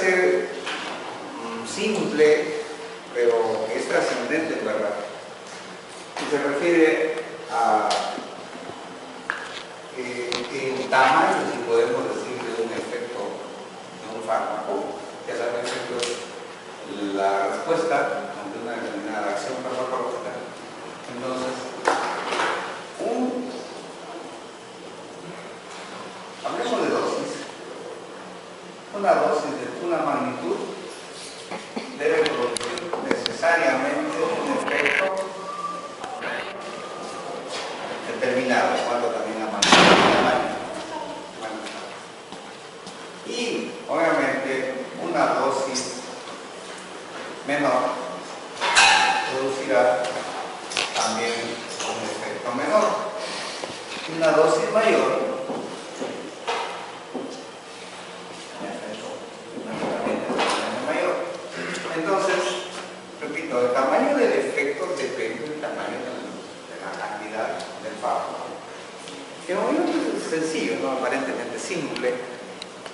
parecer simple, pero es trascendente, ¿verdad? Y se refiere a el tamaño, si podemos decir, de un efecto de un fármaco. Ya saben, el efecto es la respuesta ante una determinada acción farmacológica. Entonces, hablemos de dosis. Una dosis de una magnitud debe producir necesariamente un efecto determinado, en cuanto también a magnitud. Y obviamente una dosis menor producirá también un efecto menor. Una dosis mayor entonces, repito, el tamaño del efecto depende del tamaño de la cantidad del fármaco. Que obviamente es sencillo, ¿no? Aparentemente simple,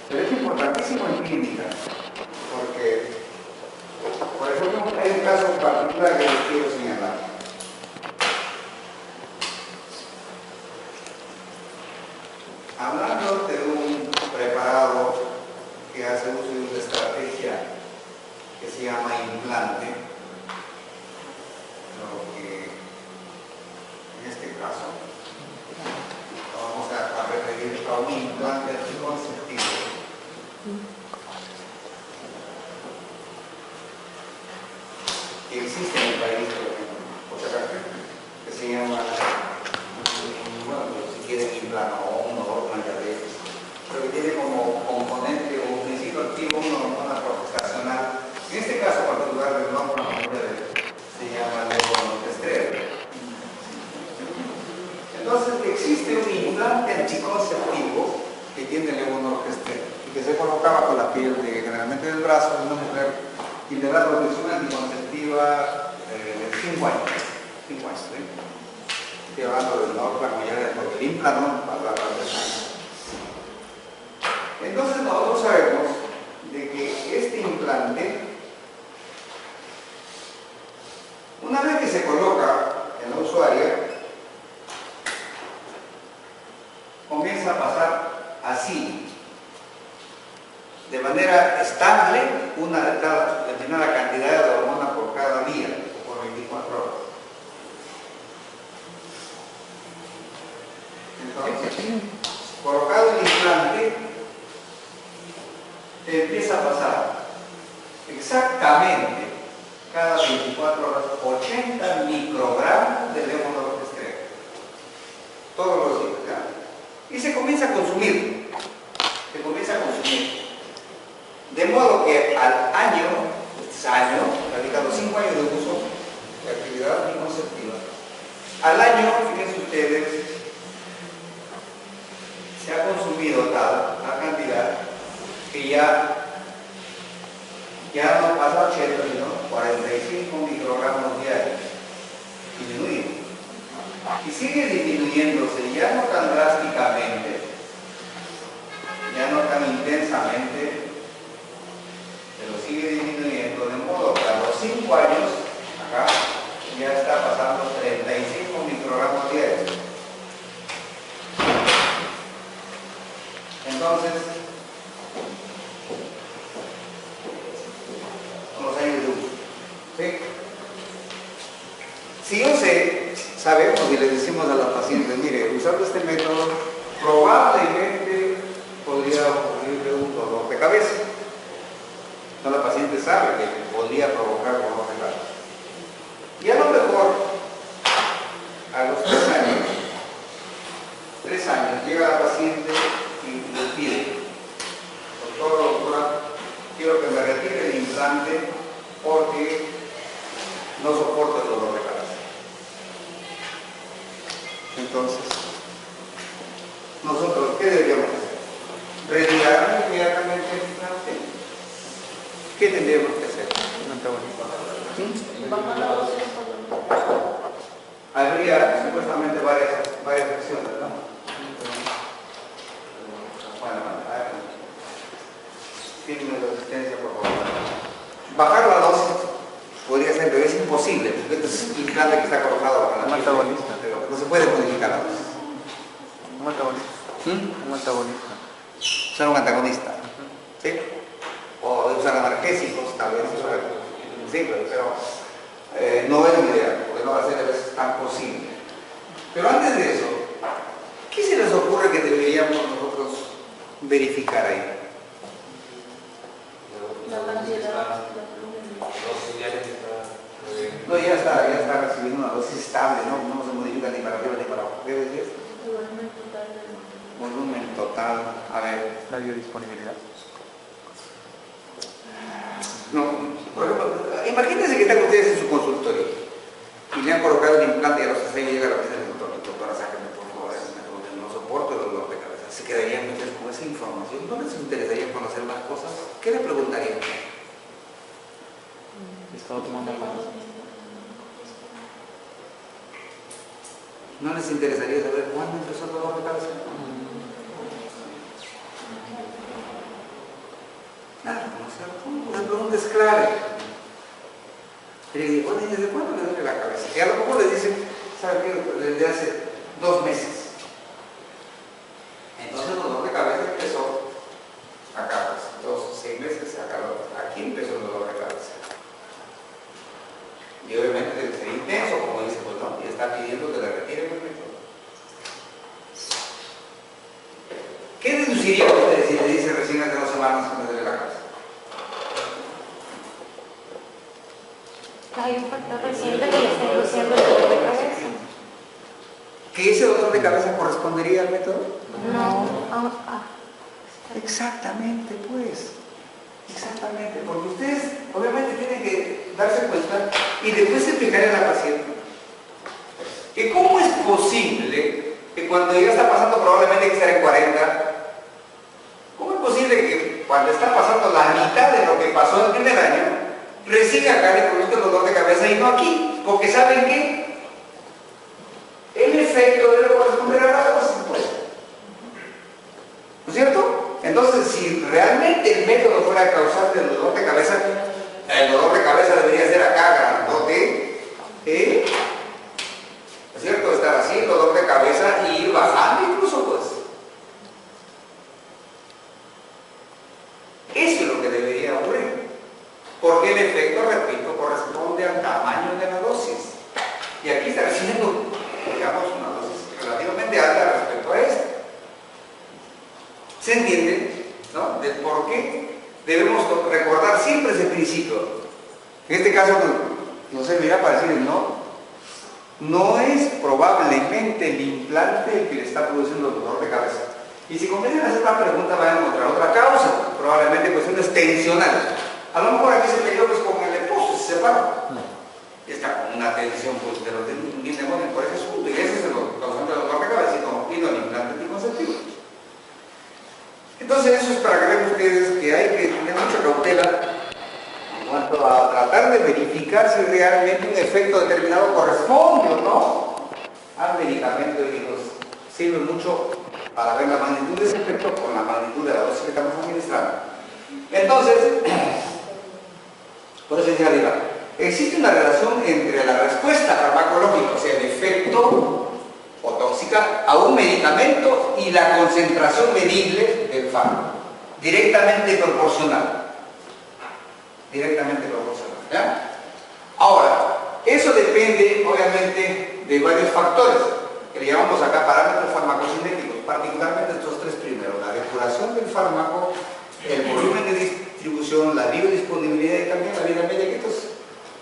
pero es importantísimo en clínica, porque, por ejemplo, hay un caso particular que les quiero señalar. Hablando de un preparado que hace uso de una estrategia que se llama implante, lo que en este caso vamos a referir a un implante anticonceptivo que existe en el país, por ejemplo, que se llama, bueno, si quieren implanon o planteadez, pero que tiene como componente o principio activo una hormona progestacional. En este caso particular del nombre se llama levonorgestrel. Entonces existe un implante anticonceptivo que tiene levonorgestrel y que se colocaba con la piel generalmente del brazo de una mujer y le da protección anticonceptiva de 5 años. 5 años, ¿sí? Estoy hablando del Norplan, porque el implanon va a durar 3 años. Entonces nosotros sabemos de que este implante, una vez que se coloca en la usuaria, comienza a pasar así, de manera estable, una determinada cantidad de hormona por cada día, o por 24 horas. Entonces, colocado el implante, empieza a pasar exactamente cada 24 horas 80 microgramos de levonorgestrel todos los días, ¿ya? Y se comienza a consumir, de modo que al año, a los 5 años de uso de actividad anticonceptiva, al año, fíjense ustedes, se ha consumido tal la cantidad que ya no pasa 80, sino 45 microgramos diarios, disminuido. Y sigue disminuyéndose, ya no tan drásticamente, ya no tan intensamente, pero sigue disminuyendo, de modo que a los 5 años, acá, ya está pasando 35 microgramos diarios. Entonces, los años de uso. ¿Sí? Si yo sé, sabemos y le decimos a la paciente, mire, usando este método, probablemente podría ocurrirle un dolor de cabeza. No, la paciente sabe que podría provocar dolor de cabeza. Y a lo mejor, a los 3 años, llega la paciente y le pide, doctor, doctora, quiero que me retire el implante porque no soporto el dolor de cabeza. Entonces, nosotros, ¿qué deberíamos hacer? ¿Retirar inmediatamente el implante? ¿Qué tendríamos que hacer? Habría supuestamente varias acciones, ¿no? Bueno, tiene una resistencia por bajar la dosis podría ser, pero es imposible, porque esto es un implante que está colocado para la metabolista. No se puede modificar la dosis. Un metabolista. Un metabolista. Usar un antagonista. ¿Sí? O usar analgésicos, tal vez. Sí, pero no es lo ideal, porque no va a ser a veces tan posible. Pero antes de eso, ¿qué se les ocurre que deberíamos nosotros verificar ahí? La cantidad. No, ya está recibiendo una dosis estable, no se modifica ni para arriba ni para abajo. ¿Qué decías? Volumen total. A ver. La biodisponibilidad. No, por ejemplo, imagínense que están ustedes en su consultorio y le han colocado un implante y a los 6 llega la visita del doctor. Doctora, sáquenme por favor, no soporto el dolor de cabeza. Se quedarían ustedes con esa información. ¿No les interesaría conocer más cosas? ¿Qué le preguntarían? He estado tomando algo. ¿No les interesaría saber cuándo empezó el dolor de cabeza? Nada, ¿no es cierto? Una pregunta es clave. Y le digo, bueno, ¿desde cuándo le duele la cabeza? Y a lo mejor le dicen, ¿sabe qué? Desde hace 2 meses. Entonces el dolor de cabeza empezó acá, pues, 6 meses, aquí empezó el dolor de cabeza. Y obviamente debe ser intenso, como dice, pues no, y está pidiendo que le retire el método. ¿Qué deduciría usted si le dice recién hace 2 semanas que me duele la cabeza? Hay un factor reciente que le está induciendo el dolor de cabeza. ¿Que ese dolor de cabeza correspondería al método? No. Exactamente, pues. Exactamente, porque ustedes obviamente tienen que darse cuenta y después explicarle a la paciente que cómo es posible que cuando ya está pasando probablemente que estará en 40, ¿cómo es posible que cuando está pasando la mitad de lo que pasó el primer año, recibe acá le produzca el dolor de cabeza y no aquí? Porque ¿saben qué? El efecto debe corresponder a la dosis, pues. ¿No es cierto? Entonces, si realmente el método fuera causante del dolor de cabeza, el dolor de cabeza debería ser acá grandote, ¿no es cierto? Estar así, el dolor de cabeza y ir bajando incluso, pues. Eso es lo que debería ocurrir. Porque el efecto, repito, corresponde al tamaño de la dosis. Y aquí está recibiendo, digamos, una dosis relativamente alta respecto a esta. ¿Se entiende? ¿No? Del por qué debemos recordar siempre ese principio. En este caso no servirá para decir no es probablemente el implante el que le está produciendo el dolor de cabeza. Y si comienzan a hacer la pregunta van a encontrar otra causa, probablemente cuestiones extensional. A lo mejor aquí se peleó pues, con el esposo, se separó. Y está con una tensión pues, de los bien demonios por ese asunto. Y ese es el causante del dolor de cabeza y no el implante anticonceptivo. Entonces eso es para que vean ustedes que hay que tener mucha cautela en cuanto a tratar de verificar si realmente un efecto determinado corresponde o no al medicamento y nos sirve mucho para ver la magnitud de ese efecto con la magnitud de la dosis que estamos administrando. Entonces, por eso decía arriba, existe una relación entre la respuesta farmacológica, o sea, el efecto o tóxica a un medicamento y la concentración medible del fármaco, directamente proporcional. Directamente proporcional. ¿Ya? Ahora, eso depende obviamente de varios factores que le llamamos acá parámetros farmacocinéticos, particularmente estos 3 primeros: la depuración del fármaco, el volumen de distribución, la biodisponibilidad y también la vida media, que esto es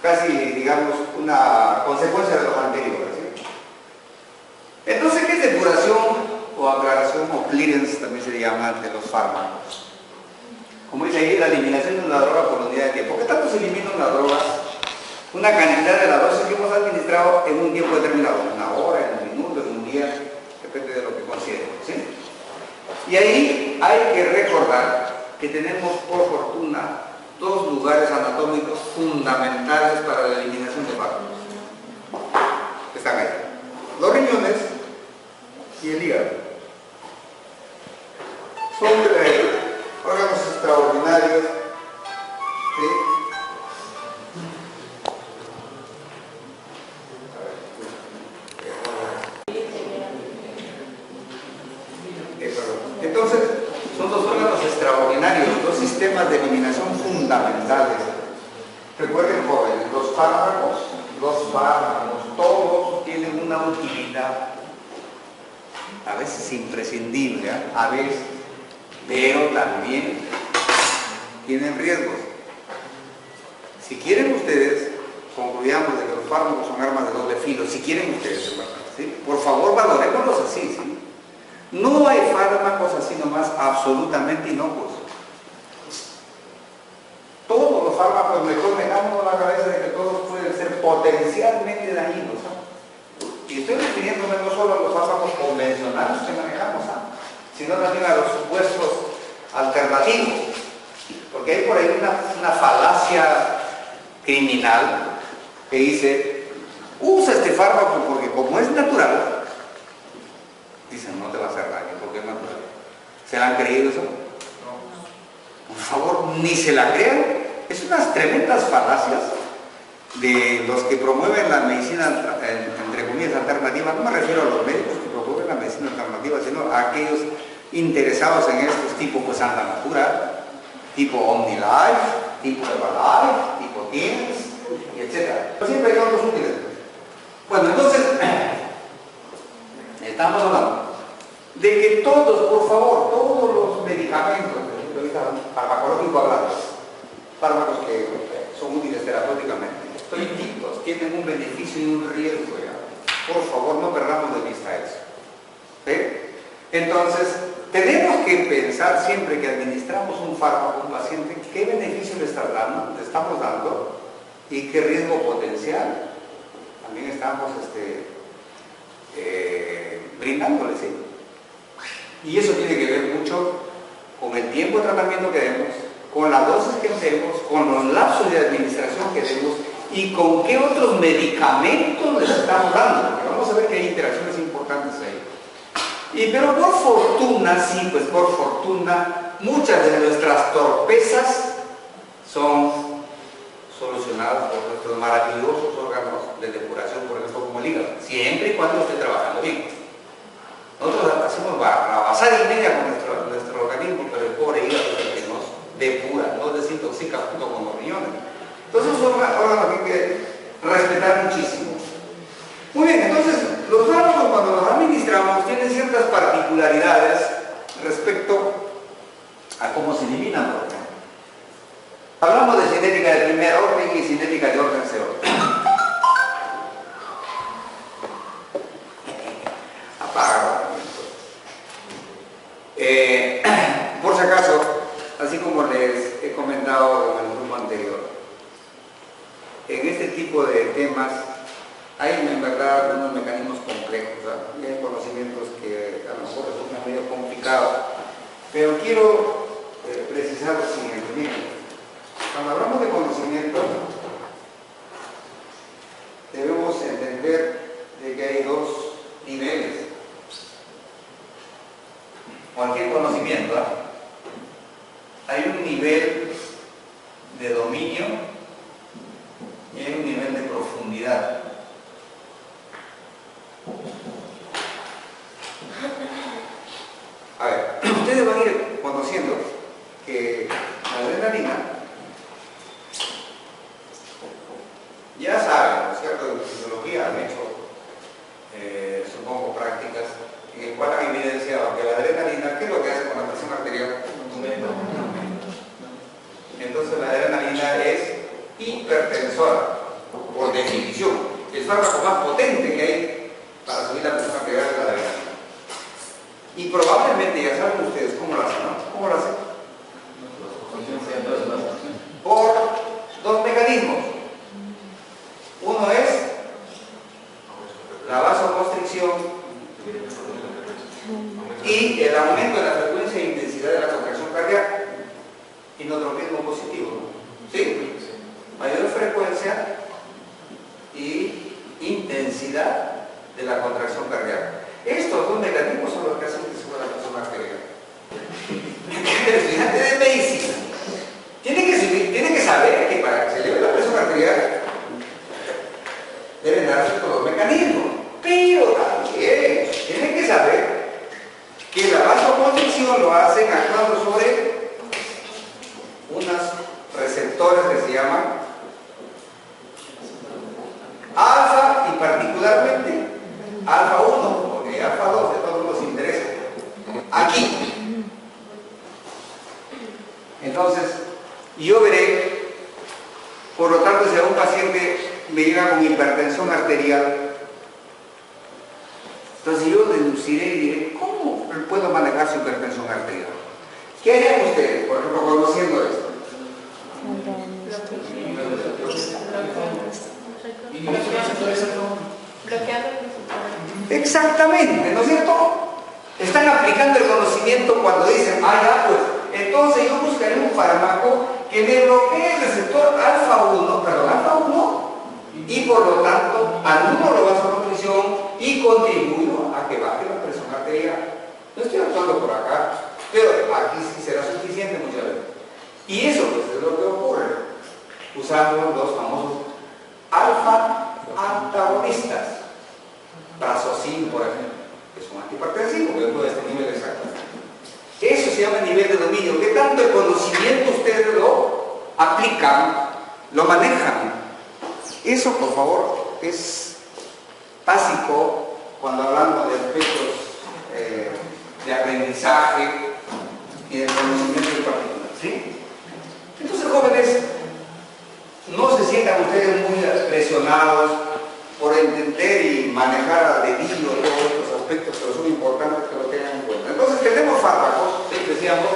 casi, digamos, una consecuencia de los anteriores. ¿Sí? Entonces, ¿qué es depuración o aclaración o clearance también se le llama de los fármacos? Como dice ahí, la eliminación de una droga por unidad de tiempo. ¿Qué tanto se elimina una droga? Una cantidad de la dosis que hemos administrado en un tiempo determinado, en 1 hora, en 1 minuto, en un día, depende de lo que consideren. ¿Sí? Y ahí hay que recordar que tenemos por fortuna 2 lugares anatómicos fundamentales para la eliminación de fármacos. Están ahí: los riñones y el hígado. Son órganos extraordinarios, ¿sí? Perdón. Entonces, son dos órganos extraordinarios, dos sistemas de eliminación fundamentales. Recuerden, jóvenes, los fármacos, todos tienen una utilidad, a veces imprescindible, a veces, pero también tienen riesgos. Si quieren ustedes, concluyamos de que los fármacos son armas de doble filo, si quieren ustedes, ¿sí? Por favor, valorémoslos así, ¿sí? No hay fármacos así nomás absolutamente inocuos. Todos los fármacos, mejor metámonos la cabeza de que todos pueden ser potencialmente dañinos, ¿ah? Y estoy refiriéndome no solo a los fármacos convencionales que manejamos, ¿ah?, sino también a los supuestos alternativos. Porque hay por ahí una falacia criminal que dice, usa este fármaco porque como es natural, dicen, no te va a hacer daño porque es natural. ¿Se la han creído eso? Por favor, ni se la crean. Es unas tremendas falacias de los que promueven la medicina, entre comillas, alternativa. No me refiero a los médicos que promueven la medicina alternativa, sino a aquellos interesados en estos tipos, pues Anda Natura, tipo OmniLife, tipo Herbalife, tipo Teams, etc. Pero siempre hay otros útiles. Bueno, entonces, estamos hablando de que todos, por favor, todos los medicamentos, desde el punto de vista farmacológico hablando, fármacos que son útiles terapéuticamente, toditos tienen un beneficio y un riesgo ya. Por favor, no perdamos de vista eso. ¿Sí? Entonces, tenemos que pensar siempre que administramos un fármaco a un paciente, qué beneficio le estamos dando y qué riesgo potencial también estamos brindándole, ¿sí? Y eso tiene que ver mucho con el tiempo de tratamiento que demos, con la dosis que hacemos, con los lapsos de administración que demos y con qué otros medicamentos les estamos dando, porque vamos a ver que hay interacciones importantes ahí. Pero por fortuna, sí, pues por fortuna, muchas de nuestras torpezas son solucionadas por nuestros maravillosos órganos de depuración, por ejemplo, como el hígado, siempre y cuando esté trabajando bien. Nosotros hacemos barrabasada y media con nuestro organismo, pero el pobre hígado es el que nos depura, nos desintoxica junto con los riñones. Entonces son órganos que hay que respetar muchísimo. Muy bien, entonces los fármacos cuando los administramos tienen ciertas particularidades respecto a cómo se eliminan, por ejemplo. Hablamos de cinética de primer orden y cinética de orden cero. Apaga. Por si acaso, así como les he comentado en el grupo anterior, en este tipo de temas hay en verdad unos mecanismos complejos, y hay conocimientos que a lo mejor resultan medio complicados, pero quiero precisar lo siguiente. Miren, cuando hablamos de conocimiento debemos entender de que hay dos niveles. Cualquier conocimiento, hay un nivel de dominio y hay un nivel de profundidad. A ver, ustedes van a ir conociendo que la adrenalina, ya saben, ¿no es cierto?, en fisiología han hecho, supongo, prácticas en el cual han evidenciado que la adrenalina, ¿qué es lo que hace con la presión arterial? Entonces la adrenalina es hipertensora, por definición. El fármaco más potente que hay para subir la presión arterial es la adrenalina. Y probablemente ya saben ustedes cómo lo hacen, ¿no? ¿Cómo lo hacen? Por dos mecanismos. Uno es la vasoconstricción y el aumento de la frecuencia e intensidad de la contracción cardíaca. Inotropismo positivo, ¿sí? Mayor frecuencia y intensidad de la contracción cardíaca. Estos dos mecanismos son los que hacen que suba la presión arterial. El estudiante de medicina tiene que saber que para que se eleve la presión arterial deben darse estos dos mecanismos, pero también tiene que saber que la vasoconstricción eso lo hacen actuando sobre unos receptores que se llaman alfa y particularmente alfa 1, porque alfa 2 de todos nos interesa. Aquí. Entonces, yo veré, por lo tanto, si a un paciente me llega con hipertensión arterial, entonces yo deduciré y diré, ¿cómo puedo manejar su hipertensión arterial? ¿Qué harían ustedes, por ejemplo, conociendo esto? Bloqueando el resultado. Exactamente, ¿no es cierto? Están aplicando el conocimiento cuando dicen, ah, ya, pues, entonces yo buscaré un fármaco que me bloquee el receptor alfa 1, y por lo tanto anulo la vasoconstricción y contribuyo a que baje la presión arterial. No estoy actuando por acá, pero aquí sí será suficiente muchas veces. Y eso pues es lo que ocurre usando los famosos alfa antagonistas. Prazosin, por ejemplo, que es un antihipertensivo, que no es este nivel exacto. Eso se llama nivel de dominio. ¿Qué tanto el conocimiento ustedes lo aplican, lo manejan? Eso, por favor, es básico cuando hablamos de aspectos de aprendizaje y de conocimiento en particular, ¿sí? Entonces, jóvenes, no se sientan ustedes muy presionados por entender y manejar de debido todos estos aspectos, pero son importantes que lo tengan en cuenta. Entonces, tenemos fármacos, decíamos,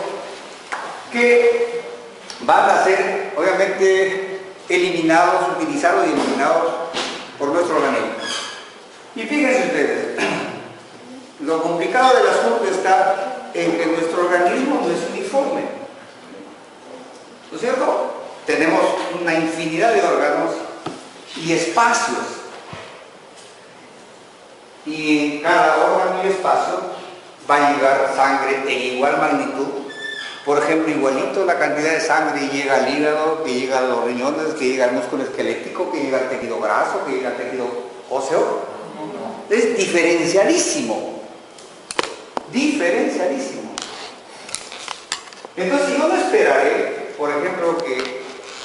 que van a ser, obviamente, eliminados, utilizados y eliminados por nuestro organismo. Y fíjense ustedes, lo complicado del asunto está en que nuestro organismo no es uniforme, ¿no es cierto? Tenemos una infinidad de órganos y espacios, y en cada órgano y espacio va a llegar sangre en igual magnitud. Por ejemplo, igualito la cantidad de sangre llega al hígado, que llega a los riñones, que llega al músculo esquelético, que llega al tejido graso, que llega al tejido óseo. Es diferencialísimo. Diferencialísimo. Entonces, yo no esperaré, por ejemplo, que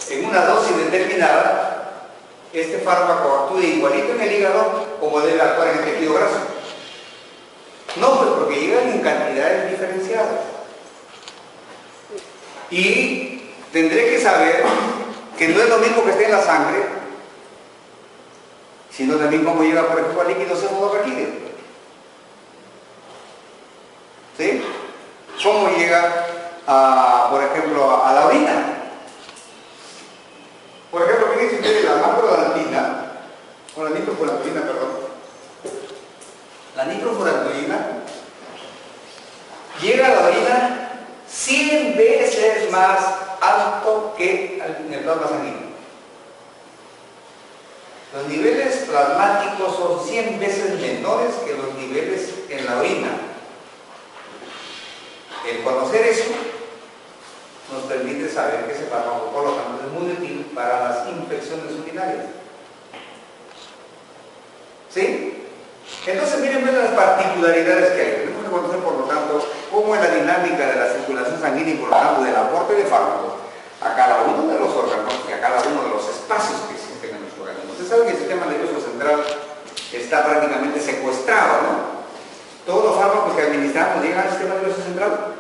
en una dosis determinada este fármaco actúe igualito en el hígado como debe actuar en el tejido graso. No, pues porque llegan en cantidades diferenciadas. Y tendré que saber que no es lo mismo que esté en la sangre, sino también cómo llega, por ejemplo, al líquido cefalorraquídeo. ¿Sí? Cómo llega, por ejemplo, a la orina. Por ejemplo, fíjense ustedes la macrodantina, o la nitrofurantoína, perdón. La nitrofurantoína llega a la orina 100 veces más alto que en el plasma sanguíneo. Los niveles plasmáticos son 100 veces menores que los niveles en la orina. El conocer eso nos permite saber que ese fármaco, por lo tanto, es muy útil para las infecciones urinarias. ¿Sí? Entonces, miren las particularidades que hay. Tenemos que conocer, por lo tanto, cómo es la dinámica de la circulación sanguínea y, por lo tanto, del aporte de fármacos a cada uno de los órganos y a cada uno de los espacios que existen en nuestro organismo. Ustedes saben que el sistema nervioso central está prácticamente secuestrado, ¿no? ¿Todos los fármacos que administramos llegan al sistema nervioso central?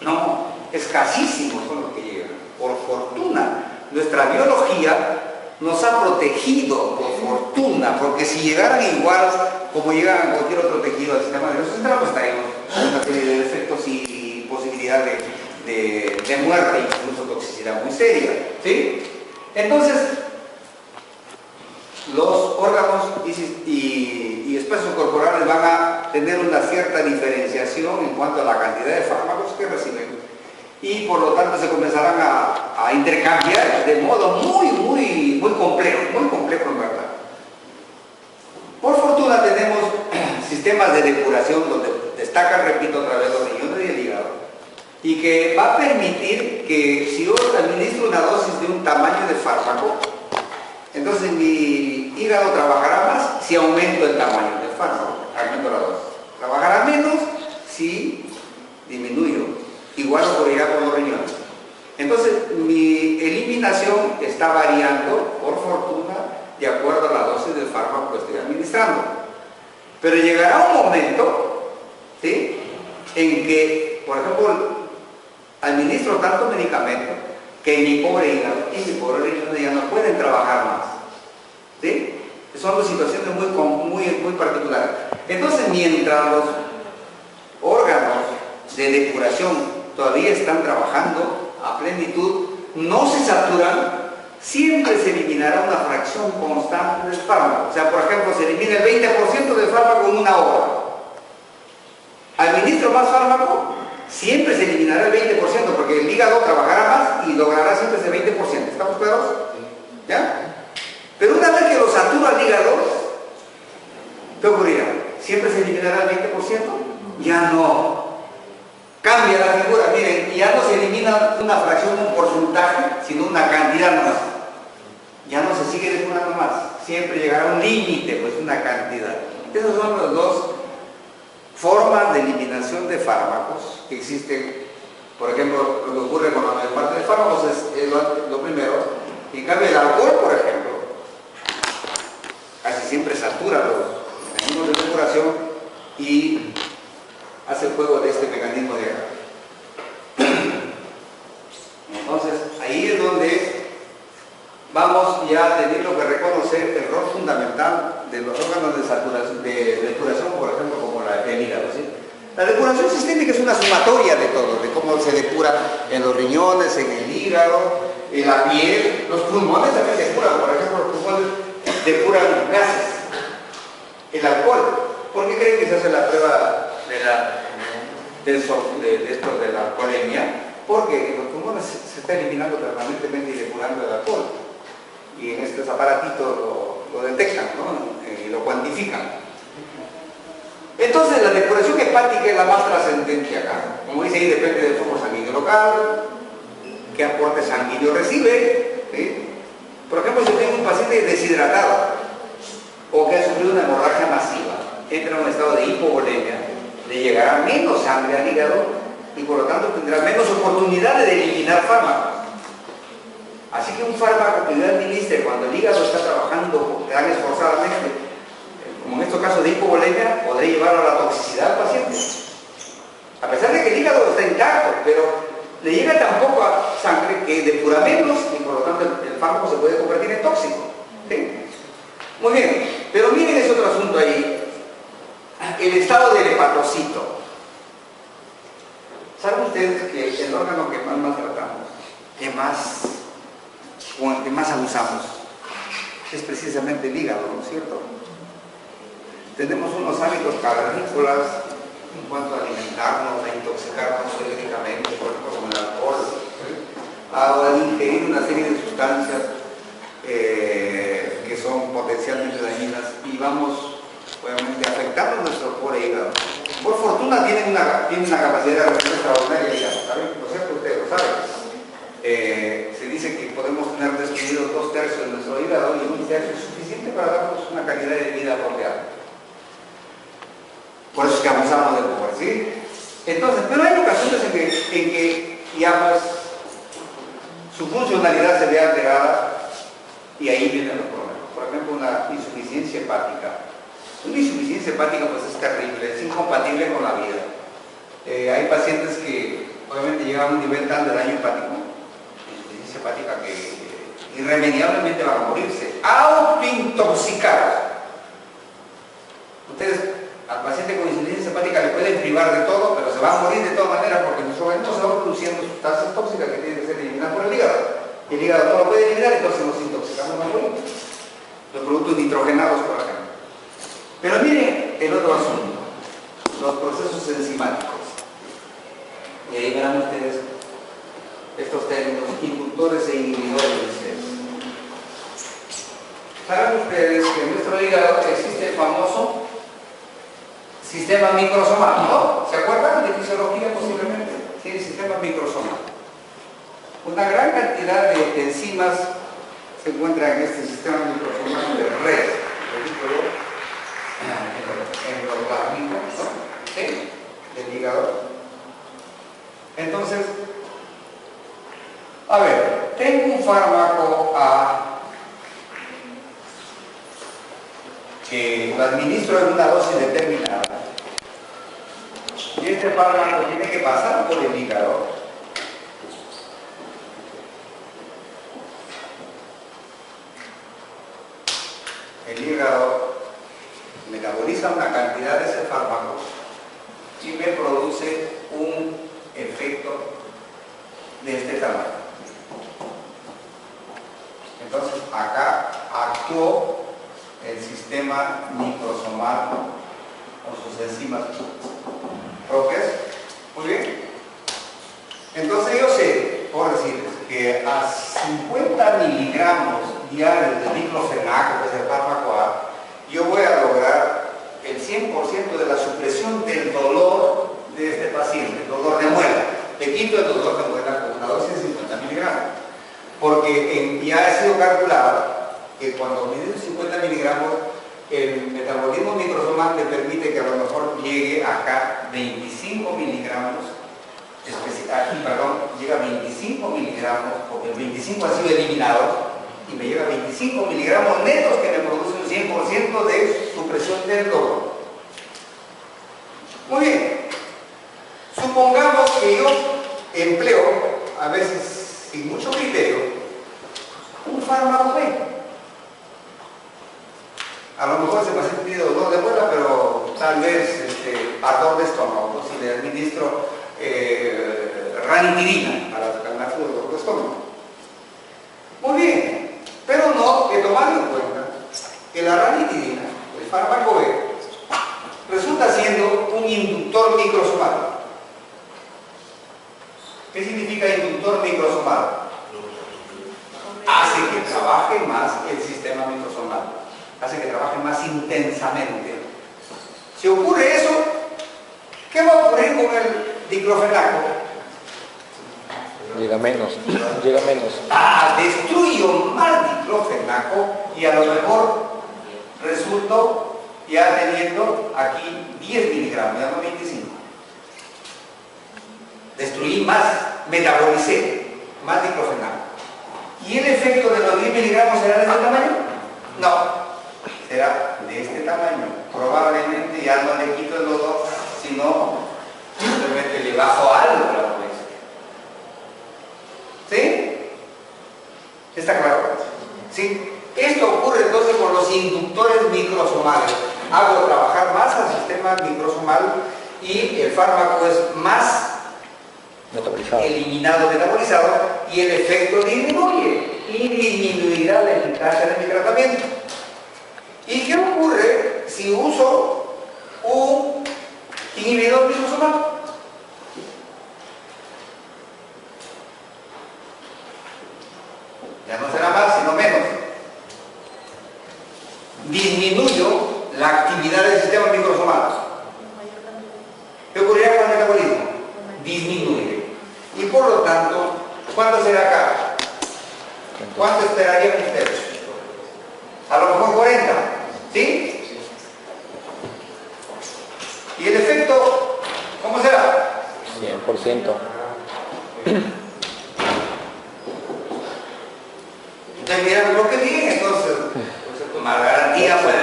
No, escasísimos son los que llegan. Por fortuna, nuestra biología nos ha protegido, por fortuna, porque si llegaran igual como llegan a cualquier otro tejido al sistema nervioso central, pues estaríamos con una serie de defectos y posibilidad de muerte, incluso toxicidad muy seria, ¿sí? Entonces, los órganos y espacios corporales van a tener una cierta diferenciación en cuanto a la cantidad de fármacos que reciben, y por lo tanto se comenzarán a intercambiar de modo muy complejo en verdad. Por fortuna tenemos sistemas de depuración donde destacan, repito otra vez, los riñones y el hígado, y que va a permitir que si yo administro una dosis de un tamaño de fármaco, entonces mi hígado trabajará más si aumento el tamaño del fármaco, aumento la dosis. Trabajará menos si disminuyo está variando, por fortuna, de acuerdo a la dosis del fármaco que estoy administrando. Pero llegará un momento, ¿sí?, en que, por ejemplo, administro tanto medicamento que mi pobre hígado y mi pobre riñón ya no pueden trabajar más. ¿Sí? Son dos situaciones muy particulares. Entonces, mientras los órganos de depuración todavía están trabajando a plenitud, no se saturan, siempre se eliminará una fracción constante del fármaco. O sea, por ejemplo, se elimina el 20% del fármaco en una hora. Administro más fármaco, siempre se eliminará el 20%, porque el hígado trabajará más y logrará siempre ese 20%. ¿Estamos claros? ¿Ya? Pero una vez que lo satura el hígado, ¿qué ocurrirá? ¿Siempre se eliminará el 20%? Ya no. Cambia la figura, miren, ya no se elimina una fracción, un porcentaje, sino una cantidad nomás. Ya no se sigue depurando más. Siempre llegará un límite, pues una cantidad. Esas son las dos formas de eliminación de fármacos que existen. Por ejemplo, lo que ocurre con la mayor parte de fármacos es lo primero. En cambio, el alcohol, por ejemplo, casi siempre satura los mecanismos de depuración y hace juego de este mecanismo de agarre. Entonces, ahí es donde vamos ya a tener que reconocer el rol fundamental de los órganos de saturación, de depuración, por ejemplo, como el hígado, ¿sí? La depuración sistémica es una sumatoria de todo, de cómo se depura en los riñones, en el hígado, en la piel. Los pulmones también depuran, por ejemplo, los pulmones depuran gases. El alcohol. ¿Por qué creen que se hace la prueba de la alcoholemia? Porque en los pulmones se está eliminando permanentemente y depurando el alcohol. Y en estos aparatitos lo detectan, ¿no? Y lo cuantifican. Entonces la depuración hepática es la más trascendente acá. Como dice ahí, depende del flujo sanguíneo local, qué aporte sanguíneo recibe, ¿sí? Por ejemplo, si tengo un paciente deshidratado o que ha sufrido una hemorragia masiva, entra en un estado de hipovolemia, le llegará menos sangre al hígado y por lo tanto tendrá menos oportunidades de eliminar fármacos. Así que un fármaco que yo administre cuando el hígado está trabajando tan esforzadamente, como en estos casos de hipovolemia, podré llevar a la toxicidad al paciente. A pesar de que el hígado está intacto, pero le llega tan poca sangre que depura menos y por lo tanto el fármaco se puede convertir en tóxico. ¿Sí? Muy bien, pero miren ese otro asunto ahí. El estado del hepatocito. ¿Saben ustedes que el órgano que más maltratamos, con el que más abusamos, es precisamente el hígado, ¿no es cierto? Tenemos unos hábitos cavernícolas en cuanto a alimentarnos, a intoxicarnos eléctricamente, por ejemplo, con el alcohol, a ingerir una serie de sustancias que son potencialmente dañinas y vamos, obviamente, afectando nuestro pobre hígado. Por fortuna tiene una capacidad de reacción extraordinaria el hígado, ¿saben? Lo cierto, ustedes lo saben. Se dice que podemos tener destruido 2/3 de nuestro hígado y 1/3 es suficiente para darnos una calidad de vida apropiada. Por eso es que abusamos del poder, ¿sí? Entonces, pero hay ocasiones en que ya pues su funcionalidad se ve alterada y ahí vienen los problemas. Por ejemplo, una insuficiencia hepática. Una insuficiencia hepática pues es terrible, es incompatible con la vida. Hay pacientes que obviamente llegan a un nivel tal de daño hepático, insuficiencia hepática, que irremediablemente van a morirse, autointoxicados. Ustedes al paciente con insuficiencia hepática le pueden privar de todo, pero se va a morir de todas maneras porque nuestro organismo se va produciendo sustancias tóxicas que tienen que ser eliminadas por el hígado. El hígado no lo puede eliminar, entonces nos intoxicamos más morimos. Los productos nitrogenados, por ejemplo. Pero miren el otro asunto, los procesos enzimáticos. Y ahí verán ustedes estos términos, inductores e inhibidores. Saben ustedes que en nuestro hígado existe el famoso sistema microsomal, ¿no? ¿Se acuerdan de fisiología posiblemente? Sí, el sistema microsomal. Una gran cantidad de enzimas se encuentran en este sistema microsomal de red, endoplásmico, ¿no? ¿Sí? Del hígado. Entonces, a ver, tengo un fármaco A que lo administro en una dosis determinada y este fármaco tiene que pasar por el hígado, el hígado metaboliza una cantidad de ese fármaco y me produce un efecto de este tamaño. Entonces acá actuó el sistema microsomal con sus enzimas propias. Muy bien. Entonces yo sé, por decirles, que a 50 miligramos diarios de diclofenaco, que es el fármaco A, yo voy a lograr el 100% de la supresión del dolor de este paciente, el dolor de muela. Le quito el dolor de muela con una dosis de 50 miligramos. Porque ya ha sido calculado que cuando mide 50 miligramos, el metabolismo microsomal le permite que a lo mejor llegue acá 25 miligramos, llega a 25 miligramos, porque el 25 ha sido eliminado, y me llega a 25 miligramos netos que me producen un 100% de supresión del dolor. Muy bien. Supongamos que yo empleo, a veces sin mucho criterio, un fármaco B. A lo mejor ese paciente tiene dolor de muela, pero tal vez ardor de estómago, si le administro ranitidina para calmar su dolor de estómago. Muy bien, pero no he tomado en cuenta que la ranitidina, el fármaco B, resulta siendo un inductor microsomal. ¿Qué significa inductor microsomal? Hace que trabaje más el sistema microsomal, hace que trabaje más intensamente. Si ocurre eso, ¿qué va a ocurrir con el diclofenaco? Llega menos. Destruyo más diclofenaco y a lo mejor resulto ya teniendo aquí 10 miligramos, ya no 25. Destruí más, metabolicé más diclofenaco. ¿Y el efecto de los 10 miligramos será de este tamaño? No, será de este tamaño. Probablemente ya no le quito el dolor, sino simplemente le bajo algo la molestia. ¿Sí? ¿Está claro? ¿Sí? Esto ocurre entonces con los inductores microsomales. Hago trabajar más al sistema microsomal y el fármaco es más eliminado, metabolizado, y el efecto disminuye y disminuirá la eficacia de mi tratamiento. ¿Y qué ocurre si uso un inhibidor microsomal? Ya no será más, sino menos. Disminuyo la actividad del sistema microsomal. ¿Qué ocurrirá con el metabolismo? Disminuye. Y por lo tanto, ¿cuánto será acá? ¿Cuánto esperarían ustedes? A lo mejor 40, ¿sí? ¿Y el efecto cómo será? 100%. Ustedes miran lo que bien, entonces, más garantía, pues,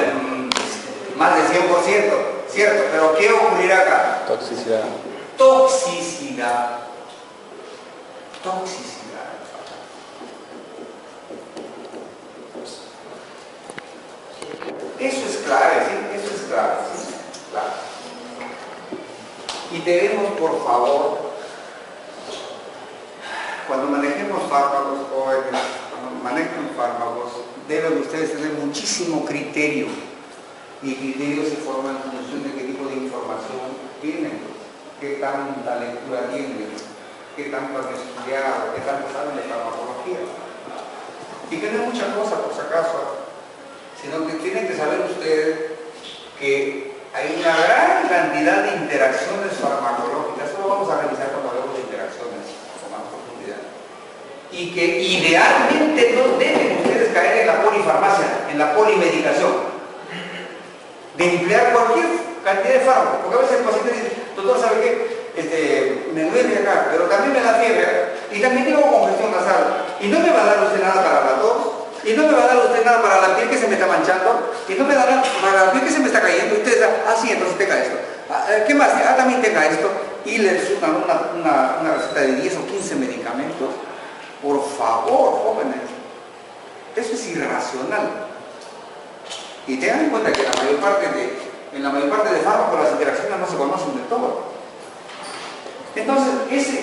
más del 100%, ¿cierto? Pero ¿qué ocurrirá acá? Toxicidad. Toxicidad. Toxicidad. Eso es clave, ¿sí? Eso es clave, ¿sí? Claro. Y debemos, por favor, cuando manejemos fármacos, jóvenes, cuando manejen fármacos, deben ustedes tener muchísimo criterio. Y criterios se forman en función de qué tipo de información tienen, qué tanta lectura tienen, qué tanto han estudiado, qué tanto saben de farmacología. Y que no es mucha cosa, por si acaso, sino que tienen que saber ustedes que hay una gran cantidad de interacciones farmacológicas. Eso lo vamos a revisar cuando hablemos de interacciones con más profundidad. Y que idealmente no deben ustedes caer en la polifarmacia, en la polimedicación, de emplear cualquier cantidad de fármacos. Porque a veces el paciente dice, doctor, ¿sabe qué? Me duele acá, pero también me da fiebre, y también tengo congestión nasal, Y no me va a dar usted nada para la tos, y no me va a dar usted nada para la piel que se me está manchando, y no me dará para la piel que se me está cayendo. Y usted dice, ah, sí, entonces tenga esto. ¿Qué más? Ah, también tenga esto. Y le resultan una receta de 10 o 15 medicamentos. Por favor, jóvenes. Eso es irracional. Y tengan en cuenta que en la mayor parte de fármacos las interacciones no se conocen de todo. Entonces,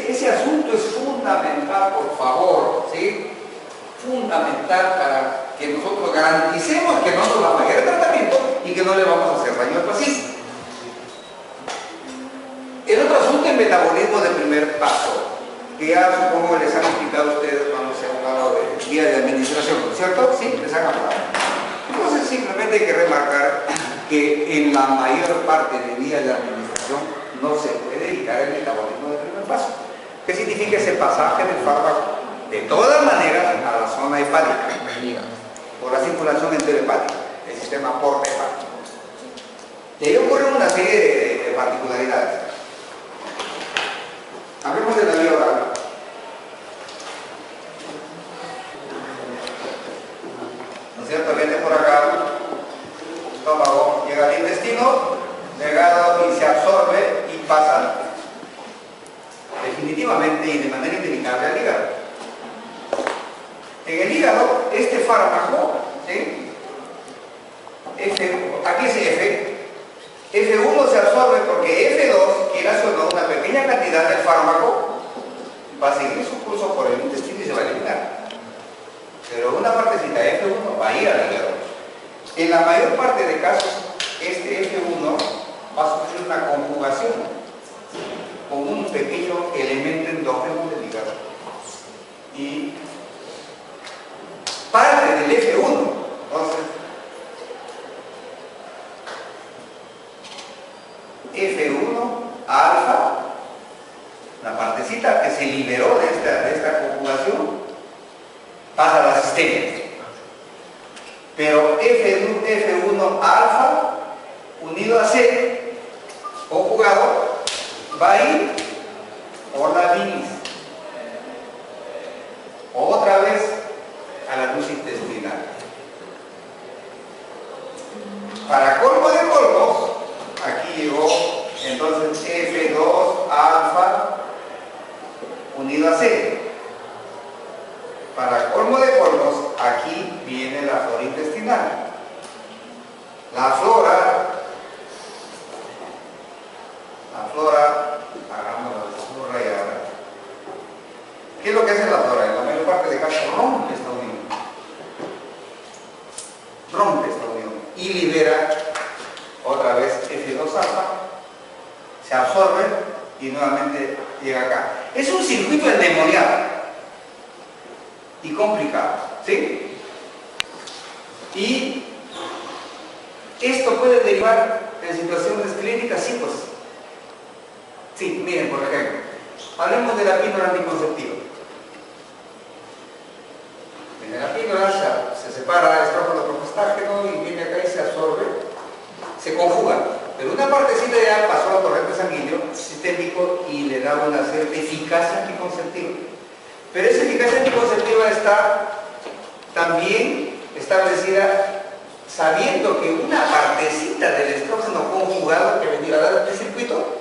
ese asunto es fundamental, por favor, ¿sí? Fundamental para que nosotros garanticemos que no nos va a fallar el tratamiento y que no le vamos a hacer daño al paciente. El otro asunto es el metabolismo de primer paso, que ya supongo les han explicado a ustedes cuando se han hablado de vía de administración, ¿cierto? Sí, les han hablado. Entonces simplemente hay que remarcar que en la mayor parte de vías de administración no se puede evitar el metabolismo de primer paso. ¿Qué significa ese pasaje del fármaco? De todas maneras a la zona hepática, por la circulación enterohepática, el sistema porta-hepático. Y ahí ocurren una serie de particularidades. Hablemos de la vía oral. ¿No es cierto? Viene por acá, estómago, llega al intestino, delgado y se absorbe y pasa definitivamente y de manera inevitable al hígado. En el hígado, este fármaco, ¿sí? Aquí es F. F1 se absorbe porque F2, quieras o no, una pequeña cantidad del fármaco va a seguir su curso por el intestino y se va a eliminar. Pero una partecita F1 va a ir al hígado. En la mayor parte de casos, este F1 va a sufrir una conjugación con un pequeño elemento endógeno del hígado. Y parte del F1, entonces, F1 alfa, la partecita que se liberó de esta conjugación, pasa a la sistemia. Pero F1 alfa unido a C, conjugado, va a ir por la bilis. Otra vez a la luz intestinal. Para colmo de colmos, aquí llegó entonces F2 alfa unido a C. Para colmo de colmos, aquí viene la flora intestinal. La flora, hagámosla subrayada. ¿Qué es lo que hace la flora? En la mayor parte de casos rompe esta unión. Rompe esta unión y libera otra vez F2 alfa, se absorbe y nuevamente llega acá. Es un circuito endemoniado y complicado, ¿sí? Y esto puede derivar en situaciones clínicas, sí, pues. Sí, miren, por ejemplo, hablemos de la píldora anticonceptiva. En la píldora se separa el estrógeno progestágeno y viene acá y se absorbe, se conjuga, pero una partecita ya pasó al torrente sanguíneo sistémico y le da una cierta eficacia anticonceptiva. Pero esa eficacia anticonceptiva está también establecida sabiendo que una partecita del estrógeno conjugado que venía a dar este circuito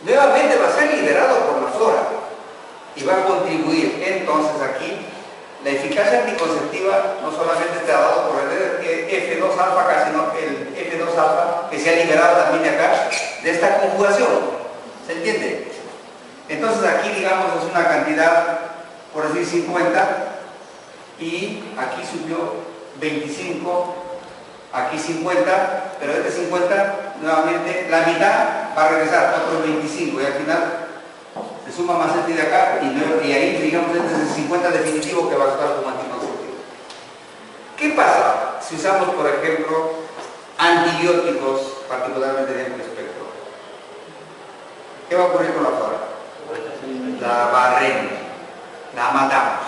nuevamente va a ser liberado por la flora y va a contribuir. Entonces aquí la eficacia anticonceptiva no solamente está dado por el F2 alfa acá, sino el F2 alfa que se ha liberado también de acá, de esta conjugación. ¿Se entiende? Entonces aquí, digamos, es una cantidad, por decir 50, y aquí subió 25, aquí 50, pero este 50, nuevamente, la mitad va a regresar, otros 25, y al final se suma más este de acá, y ahí, digamos, este es el 50 definitivo que va a actuar como anticonceptivo. ¿Qué pasa si usamos, por ejemplo, antibióticos, particularmente de amplio espectro? ¿Qué va a ocurrir con la flora? La barremos, la matamos.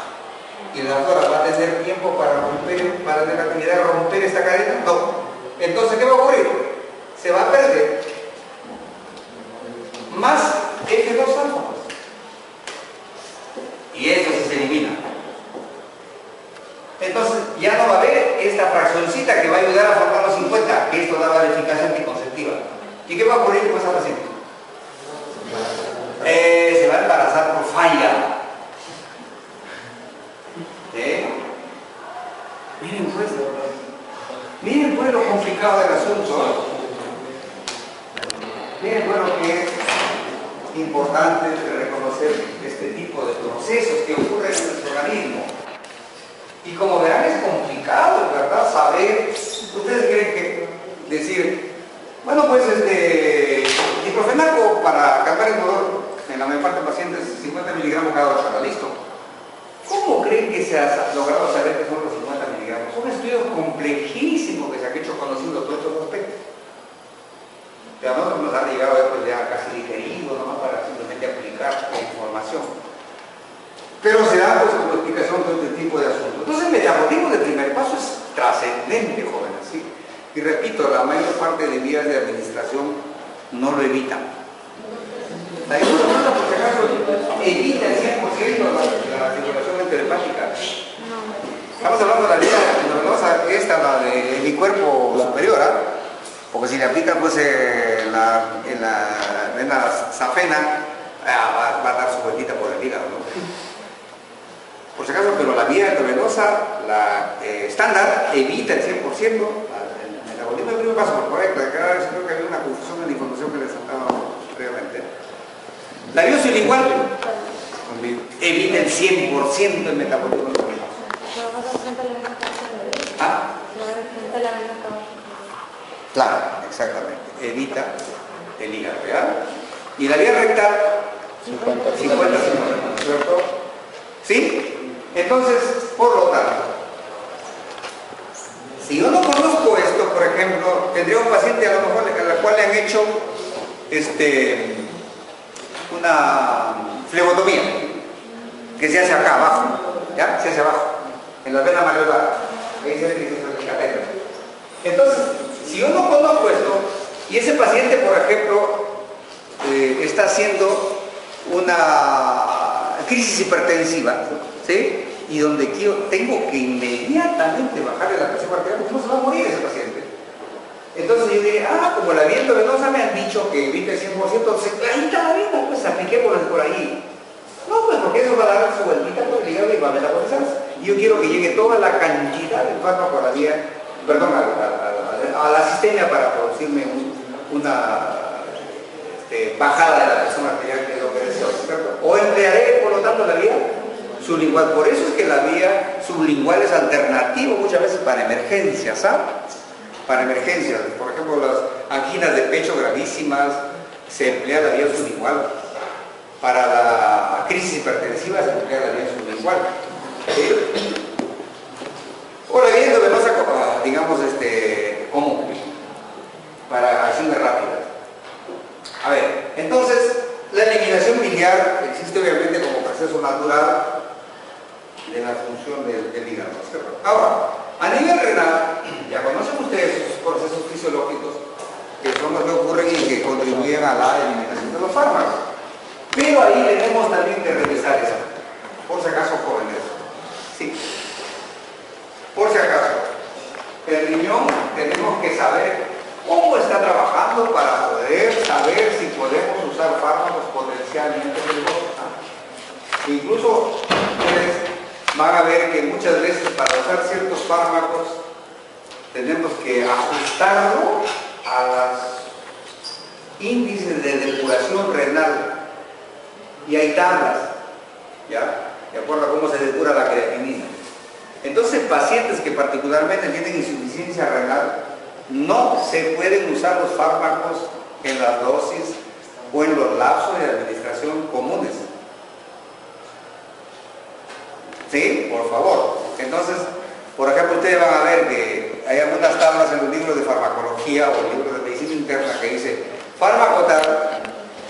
¿Y la flora va a tener tiempo para romper, para tener la actividad de romper esta cadena? No. Entonces, ¿qué va a ocurrir? Se va a perder más F2 alfa. Y eso sí se elimina. va a morir con esa paciente? Se va a embarazar por falla. Miren pues lo complicado del asunto. Miren pues lo que es importante reconocer este tipo de procesos que ocurren en nuestro organismo. Y como verán es complicado, ¿verdad? Saber, ustedes creen que decir, bueno pues diclofenaco para calmar el dolor en la mayor parte de pacientes 50 miligramos cada 8 horas, listo. ¿Cómo creen que se ha logrado saber que son los 50 miligramos? Son estudios complejísimos que se han hecho conociendo todos estos aspectos. Que a nosotros nos han llegado después ya casi digeridos, nomás para simplemente aplicar la información. Pero se da pues como explicación todo este tipo de asuntos. Entonces el metabolismo del primer paso es trascendente, jóvenes, ¿sí? Y repito, la mayor parte de vías de administración no lo evitan. La hipotálamo, por si acaso, evita el 100% la circulación enteropática. Estamos hablando de la vía endovenosa, esta, la de mi cuerpo superior, ¿ah? Porque si le aplican pues en la vena safena, va a dar su vueltita por el hígado, ¿no? Por si acaso, pero la vía endovenosa, la estándar, evita el 100% el metabolismo del primer paso, por correcto. Cada vez creo que había una confusión en la información que les he dado previamente. La vía sublingual evita el 100% el metabolismo del primer paso. ¿Ah? Claro, exactamente. Evita el hígado, ¿verdad? Y la vía rectal, 50-50, ¿cierto? ¿Sí? Entonces, por lo tanto, si yo no conozco esto, por ejemplo, tendría un paciente a lo mejor a la cual le han hecho una flebotomía, que se hace acá abajo, ¿ya? Se hace abajo, en la vena malleolar. Ahí se ve que se hace el catéter. Entonces, si yo no conozco esto, y ese paciente, por ejemplo, está haciendo una crisis hipertensiva, ¿sí? Y donde tengo que inmediatamente bajarle la presión arterial, porque no se va a morir ese paciente. Entonces yo diré, como la vía endovenosa me han dicho que evita el 100%, entonces ahí está la vena, pues apliquémoslo por ahí. No, pues porque eso va a dar su vueltita por el hígado y va a metabolizarse. Y yo quiero que llegue toda la cantidad del fármaco a la vía, perdón, a la sistemia para producirme una bajada de la presión arterial, que es lo que deseo, ¿cierto? O emplearé, por lo tanto, la vía sublingual. Por eso es que la vía sublingual es alternativo muchas veces para emergencias, ¿sabes? Para emergencias, por ejemplo, las anginas de pecho gravísimas, se emplea la vía sublingual. Para la crisis hipertensiva se emplea la vía sublingual. ¿Sí? O la vía endovenosa, digamos, común, para acciones rápidas. A ver, entonces, la eliminación biliar existe obviamente como proceso natural de la función del hígado. Ahora, a nivel renal, ya conocen ustedes esos procesos fisiológicos que son los que ocurren y que contribuyen a la eliminación de los fármacos. Pero ahí tenemos también que revisar eso, por si acaso, jóvenes. Sí. Por si acaso, el riñón tenemos que saber cómo está trabajando para poder saber si podemos usar fármacos potencialmente peligrosos. Incluso ustedes van a ver que muchas veces para usar ciertos fármacos tenemos que ajustarlo a los índices de depuración renal. Y hay tablas, ¿ya? De acuerdo a cómo se depura la creatinina. Entonces, pacientes que particularmente tienen insuficiencia renal, no se pueden usar los fármacos en las dosis o en los lapsos de administración comunes. ¿Sí? Por favor. Entonces, por ejemplo, ustedes van a ver que hay algunas tablas en los libros de farmacología o libros de medicina interna que dice fármaco tal,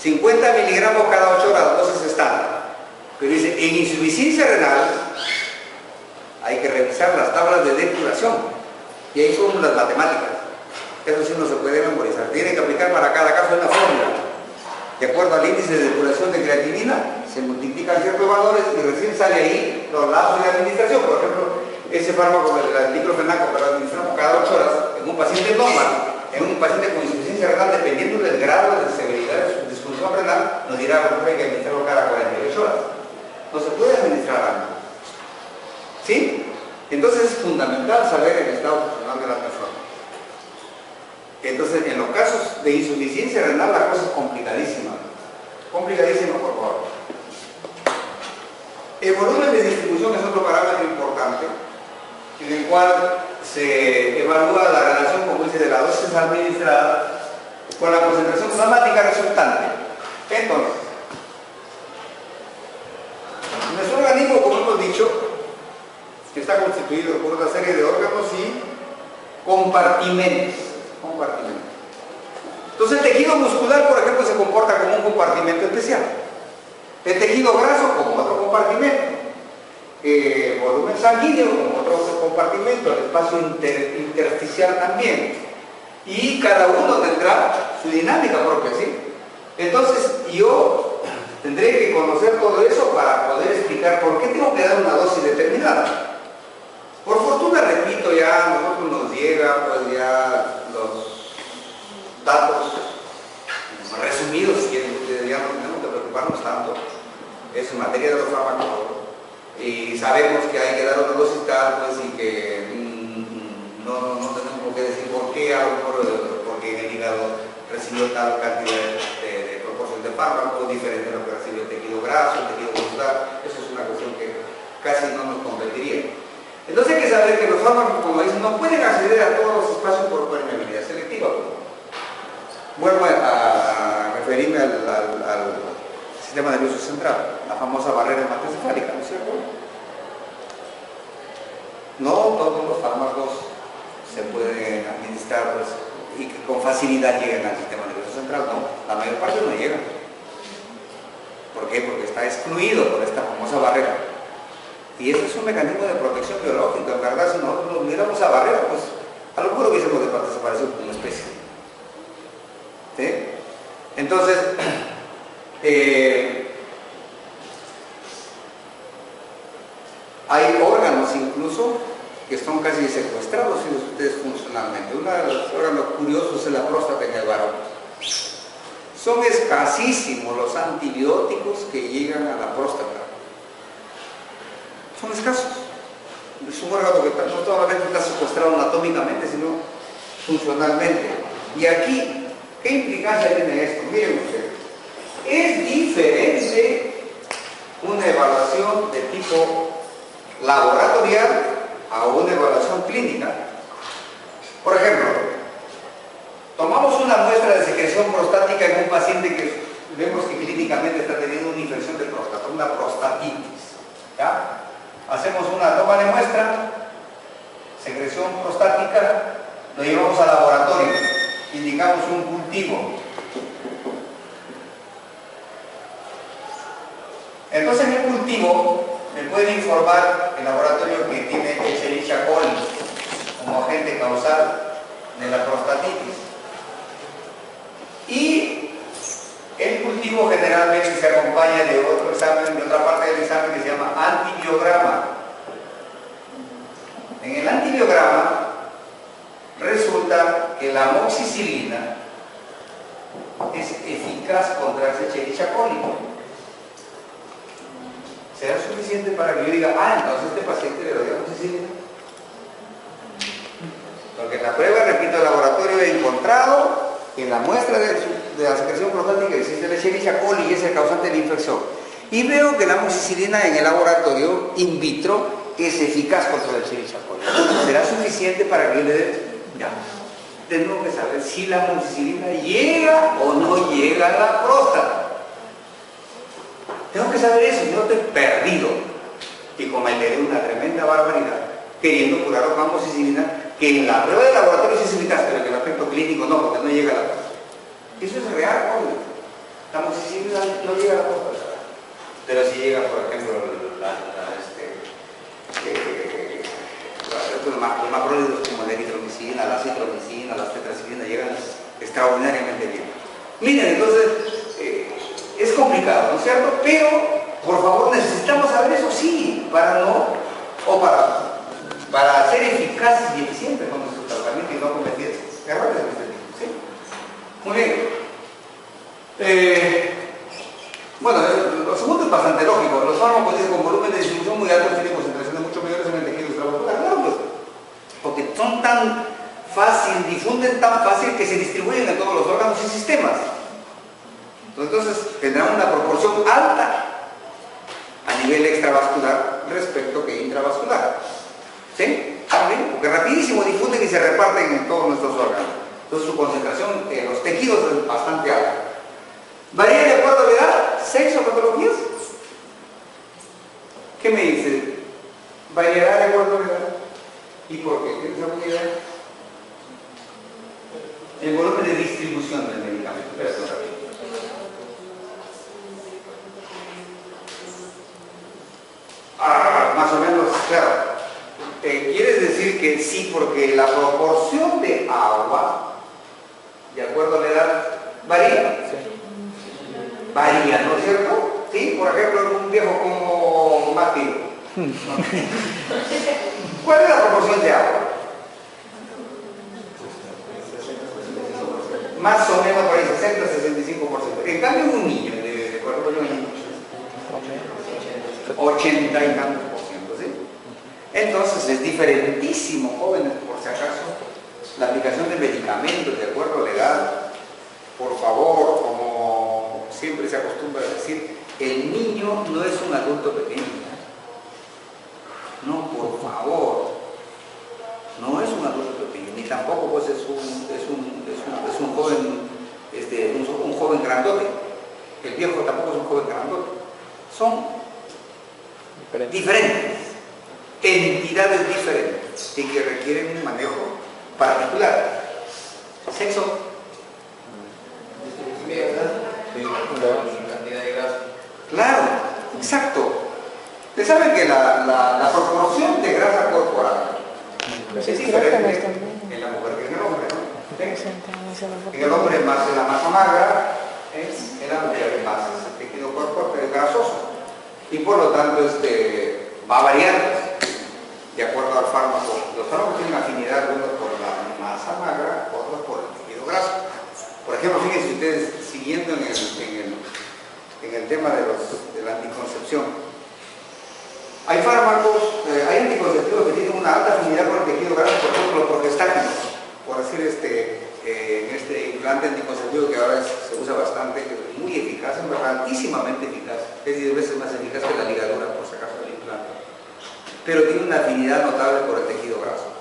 50 miligramos cada 8 horas, dosis estándar. Pero dice, en insuficiencia renal hay que revisar las tablas de depuración. Y hay fórmulas matemáticas. Eso sí no se puede memorizar. Tiene que aplicar para cada caso una fórmula. De acuerdo al índice de depuración de creatinina, se multiplican ciertos valores y recién sale ahí los lapsos de administración. Por ejemplo, ese fármaco, el diclofenaco, que lo administramos cada 8 horas en un paciente normal, en un paciente con insuficiencia insuficiencia renal, dependiendo del grado de severidad de su disfunción renal, nos dirá que hay que administrarlo cada 48 horas. No se puede administrar antes. ¿Sí? Entonces es fundamental saber el estado funcional de la persona. Entonces, en los casos de insuficiencia renal, la cosa es complicadísima. Complicadísima, por favor. El volumen de distribución es otro parámetro importante, en el cual se evalúa la relación, como dice, de la dosis administrada con la concentración plasmática resultante. Entonces, nuestro organismo, como hemos dicho, está constituido por una serie de órganos y compartimentos. Entonces, el tejido muscular, por ejemplo, se comporta como un compartimento especial. El tejido graso como otro compartimento. El volumen sanguíneo como otro compartimento. El espacio intersticial también. Y cada uno tendrá su dinámica propia, ¿sí? Entonces, yo tendré que conocer todo eso para poder explicar por qué tengo que dar una dosis determinada. Por fortuna, repito, ya a nosotros nos llega pues ya los datos resumidos, si quieren ustedes, ya no tenemos que preocuparnos tanto, es en materia de los fármacos, y sabemos que hay que dar una dosis tal, pues, y que no tenemos por qué decir por qué, a lo mejor porque en el hígado recibió tal cantidad de proporción de fármacos, diferente a lo que recibió el tejido graso, el tejido muscular. Eso es una cuestión que casi no nos competiría. Entonces hay que saber que los fármacos, como dicen, no pueden acceder a todos los espacios por permeabilidad selectiva. Vuelvo a referirme al sistema nervioso central, la famosa barrera hematocefálica, ¿no es cierto? No todos los fármacos se pueden administrar pues, y que con facilidad lleguen al sistema nervioso central, no, la mayor parte no llega. ¿Por qué? Porque está excluido por esta famosa barrera. Y eso es un mecanismo de protección biológica, en verdad. Si nosotros nos miramos a barrera, pues a lo mejor hubiésemos desaparecido como especie. ¿Sí? Entonces, hay órganos incluso que son casi secuestrados, si ustedes funcionalmente. Uno de los órganos curiosos es la próstata en el varón. Son escasísimos los antibióticos que llegan a la próstata. Son escasos. Es un órgano que no solamente está secuestrado anatómicamente, sino funcionalmente. Y aquí, ¿qué implicancia tiene esto? Miren ustedes. Es diferente una evaluación de tipo laboratorial a una evaluación clínica. Por ejemplo, tomamos una muestra de secreción prostática en un paciente que vemos que clínicamente está teniendo una infección de próstata, una prostatitis. ¿Ya? Hacemos una toma de muestra, secreción prostática, lo llevamos al laboratorio, indicamos un cultivo. Entonces en el cultivo me pueden informar el laboratorio que tiene Escherichia coli como agente causal de la prostatitis. Y el cultivo generalmente se acompaña de otro examen, de otra parte del examen que se llama antibiograma. En el antibiograma resulta que la amoxicilina es eficaz contra el Escherichia coli. ¿Será suficiente para que yo diga, entonces a este paciente le doy amoxicilina? Porque en la prueba, repito, el laboratorio he encontrado en la muestra de la secreción prostática existe el Escherichia coli y es el causante de la infección. Y veo que la amoxicilina en el laboratorio in vitro es eficaz contra el Escherichia coli. ¿Será suficiente para que le dé? Ya. Tengo que saber si la amoxicilina llega o no llega a la próstata. Tengo que saber eso, si no estoy perdido y cometeré una tremenda barbaridad queriendo curar con amoxicilina que en la prueba de laboratorio sí es eficaz, pero que en el aspecto clínico no, porque no llega a la próstata. Eso es real, obvio. La amoxicilina no llega a la próstata, pero si llega, por ejemplo, los macrólidos como la eritromicina, la citromicina, la tetraciclina llegan extraordinariamente bien. Miren, entonces es complicado, ¿no es cierto? Pero, por favor, necesitamos saber eso, sí, para ser eficaces y eficientes con nuestro tratamiento y no cometer errores de este tipo, ¿sí? Muy bien. Bueno, lo segundo es bastante lógico. Los fármacos con volumen de distribución muy alto tienen concentraciones mucho mayores en el tejido extravascular. Claro, pues, porque son tan fácil, difunden tan fácil que se distribuyen en todos los órganos y sistemas. Entonces tendrán una proporción alta a nivel extravascular respecto que intravascular. ¿Sí? Porque rapidísimo difunden y se reparten en todos nuestros órganos. Entonces su concentración en los tejidos es bastante alta. ¿Varía de acuerdo a la edad, sexo, patologías? ¿Qué me dice? ¿Variará de acuerdo a la edad? ¿Y por qué? ¿Tienes alguna idea? El volumen de distribución del medicamento. Más o menos, claro. ¿Quieres decir que sí? Porque la proporción de agua, de acuerdo a la edad, varía. Sí. Varía, ¿no es cierto? Sí, por ejemplo, un viejo como Mati. ¿Cuál es la proporción de agua? Más o menos por ahí, 60-65%. En cambio, un niño de cuerpo de un niño, 80 y tantos por ciento, ¿sí? Entonces es diferentísimo, jóvenes, por si acaso, la aplicación de medicamentos de acuerdo a la edad. Por favor, como siempre se acostumbra a decir, el niño no es un adulto pequeño. No, por favor, no es un adulto pequeño, ni tampoco pues es un joven, un joven grandote. El viejo tampoco es un joven grandote. Son diferentes, entidades diferentes y que requieren un manejo particular. Sexo. Cantidad de grasa. Claro, exacto. Ustedes saben que la proporción de grasa corporal es diferente en la mujer que en el hombre, ¿no? ¿Sí? En el hombre es más de la masa magra, en la mujer es más el tejido corporal grasoso. Y por lo tanto va variando de acuerdo al fármaco. Los fármacos tienen afinidad, algunos por la masa magra, otros por el tejido graso. Por ejemplo, fíjense ustedes, siguiendo en el tema de la anticoncepción, hay fármacos, hay anticonceptivos que tienen una alta afinidad por el tejido graso, por ejemplo, los progestágenos, por decir en este implante anticonceptivo que ahora se usa bastante, que es muy eficaz, es altísimamente eficaz, es 10 veces más eficaz que la ligadura, por si acaso, del implante, pero tiene una afinidad notable por el tejido graso.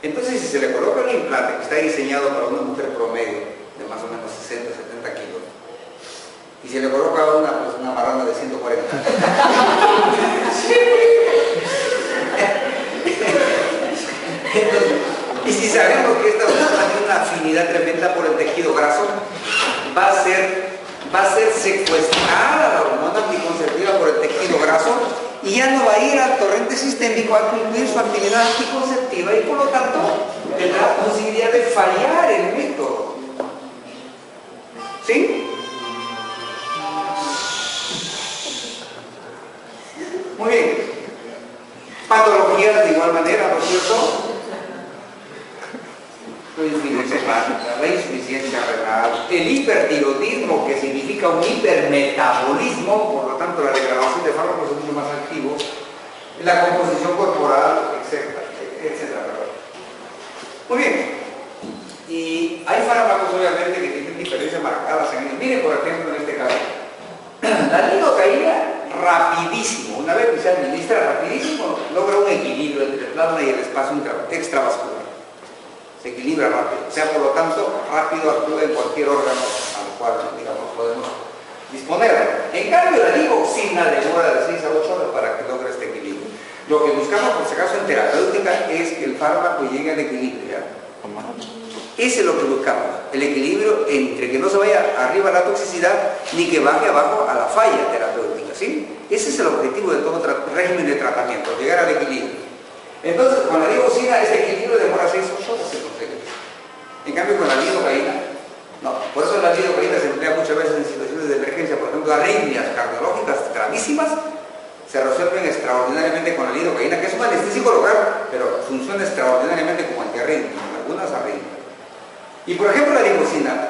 Entonces, si se le coloca un implante que está diseñado para una mujer promedio de más o menos 60-70 kilos, y se le coloca una marrana de 140. Entonces, y si sabemos que esta hormona tiene una afinidad tremenda por el tejido graso, va a ser secuestrada la hormona anticonceptiva por el tejido graso y ya no va a ir al torrente sistémico a cumplir su actividad anticonceptiva y por lo tanto tendrá posibilidad de fallar el método. ¿Sí? Muy bien. Patologías de igual manera, ¿no es cierto? La insuficiencia renal, el hipertiroidismo, que significa un hipermetabolismo, por lo tanto la degradación de fármacos es mucho más activo, la composición corporal, etcétera, etcétera. Muy bien. Y hay fármacos obviamente que tienen diferencias marcadas en ellos. Miren, por ejemplo, en este caso, la lidocaína rapidísimo, una vez que se administra rapidísimo, logra un equilibrio entre el plasma y el espacio extravascular. Se equilibra rápido, o sea, por lo tanto, rápido actúa en cualquier órgano al cual, digamos, podemos disponer. En cambio, la lipoxina demora de 6 a 8 horas para que logre este equilibrio. Lo que buscamos, por si acaso, en terapéutica es que el fármaco llegue al equilibrio, ¿ya? Ese es lo que buscamos, el equilibrio entre que no se vaya arriba la toxicidad ni que baje abajo a la falla terapéutica, ¿sí? Ese es el objetivo de todo régimen de tratamiento, llegar al equilibrio. Entonces, con la lipoxina, ese equilibrio demora 6 o 8 horas se conseguir. En cambio, con la lidocaína, no. Por eso la lidocaína se emplea muchas veces en situaciones de emergencia, por ejemplo, arritmias cardiológicas gravísimas, se resuelven extraordinariamente con la lidocaína, que es un anestésico local, pero funciona extraordinariamente como antiarrítmico en algunas arritmias. Y por ejemplo la lipocina,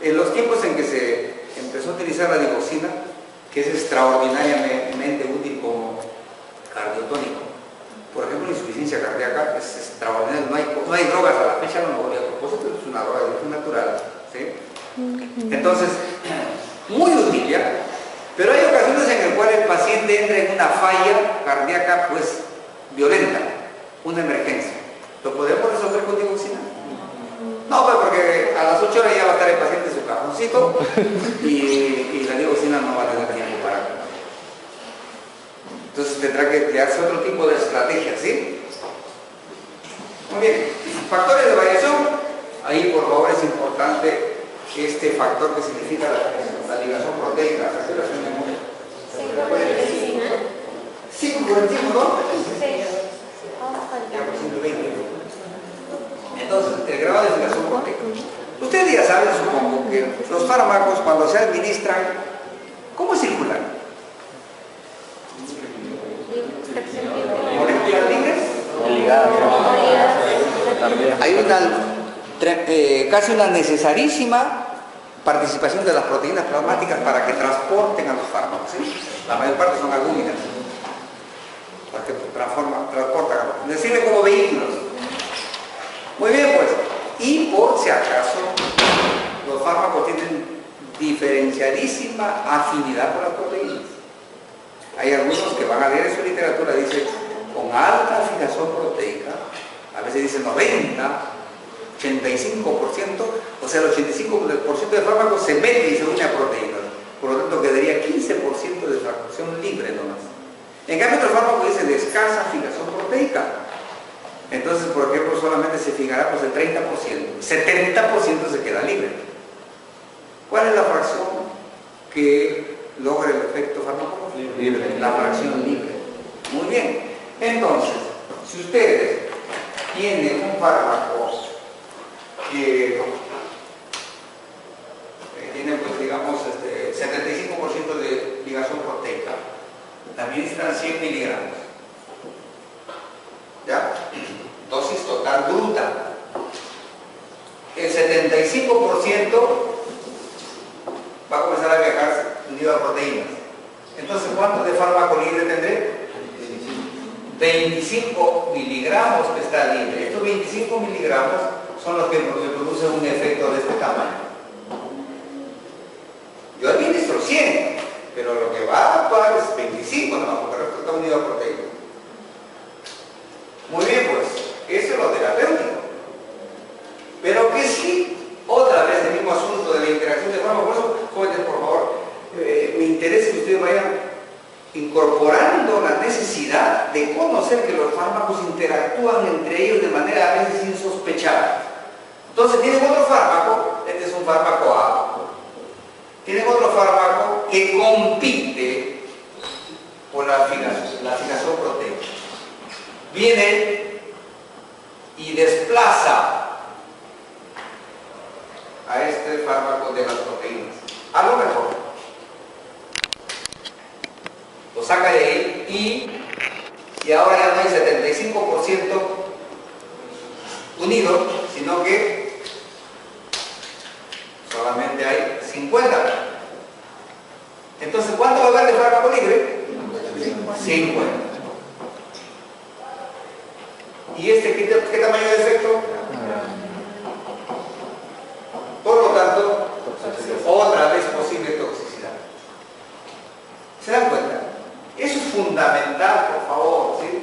En los tiempos en que se empezó a utilizar la digoxina, que es extraordinariamente útil como cardiotónico, por ejemplo, insuficiencia cardíaca es extraordinario, no hay drogas a la fecha, no me voy a propósito, es una droga de origen natural, ¿sí? Entonces, muy útil ya, pero hay ocasiones en las cuales el paciente entra en una falla cardíaca pues violenta, una emergencia. ¿Lo podemos resolver con digoxina? No, pues porque a las 8 horas ya va a estar el paciente en su cajoncito y la digoxina no va a tener tiempo para comer. Entonces tendrá que emplearse otro tipo de estrategia, ¿sí? Muy bien. Factores de variación. Ahí, por favor, es importante este factor que significa la ligación proteica. Sí, por encima, ¿no? Ya por 120. Entonces, el grado de ligación proteica. Ustedes ya saben, supongo, que los fármacos, cuando se administran, ¿cómo circulan? ¿Moléculas libres? Hay casi una necesarísima participación de las proteínas plasmáticas para que transporten a los fármacos, ¿sí? La mayor parte son albúminas, porque transportan, decirle como vehículos. Muy bien, pues, y por si acaso los fármacos tienen diferenciadísima afinidad con las proteínas. Hay algunos que van a leer en su literatura, dice con alta fijación proteica, a veces dice 90, 85%, o sea, el 85% de fármacos se mete y se une a proteínas, por lo tanto quedaría 15% de fracción libre nomás. En cambio, otro fármaco dice de escasa fijación proteica. Entonces, por ejemplo, solamente se fijará pues el 30%, 70% se queda libre. ¿Cuál es la fracción que logra el efecto farmacológico? Libre. La fracción libre. Muy bien. Entonces, si ustedes tienen un fármaco que tiene, pues, digamos, 75% de ligación proteica, administran 100 miligramos. ¿Ya? Dosis total bruta. El 75% va a comenzar a viajar unido a proteínas. Entonces, ¿cuánto de fármaco libre tendré? 25 miligramos que está libre. Estos 25 miligramos son los que producen un efecto de este tamaño. Yo administro 100, pero lo que va a actuar es 25, no, porque el resto está unido a proteínas. Muy bien, pues, eso es lo terapéutico. Pero que sí, otra vez el mismo asunto de la interacción de fármacos. Por eso, jóvenes, por favor, me interesa que ustedes vayan incorporando la necesidad de conocer que los fármacos interactúan entre ellos de manera a veces insospechada. Entonces, tienen otro fármaco, este es un fármaco A, tienen otro fármaco que compite por la fijación proteica. Viene y desplaza a este fármaco de las proteínas. A lo mejor lo saca de ahí y ahora ya no hay 75% unido, sino que solamente hay 50. Entonces, ¿cuánto va a haber de fármaco libre? 50. ¿Y este qué tamaño de efecto? Por lo tanto, otra vez posible toxicidad. ¿Se dan cuenta? Eso es fundamental, por favor, ¿sí?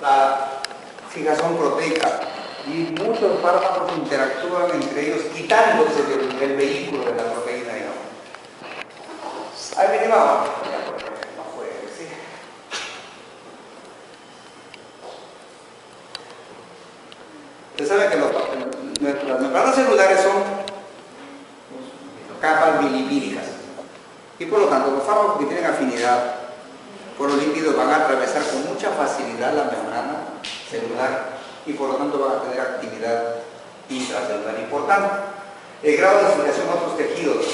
La fijación proteica. Y muchos fármacos interactúan entre ellos, quitándose del vehículo de la proteína, digamos. Ahí me llevaba. No fue, sí. Ustedes saben que las membranas celulares son capas bilipídicas. Y por lo tanto, los fármacos que tienen afinidad por los lípidos van a atravesar con mucha facilidad la membrana celular y por lo tanto van a tener actividad intracelular importante. El grado de afiliación a otros tejidos.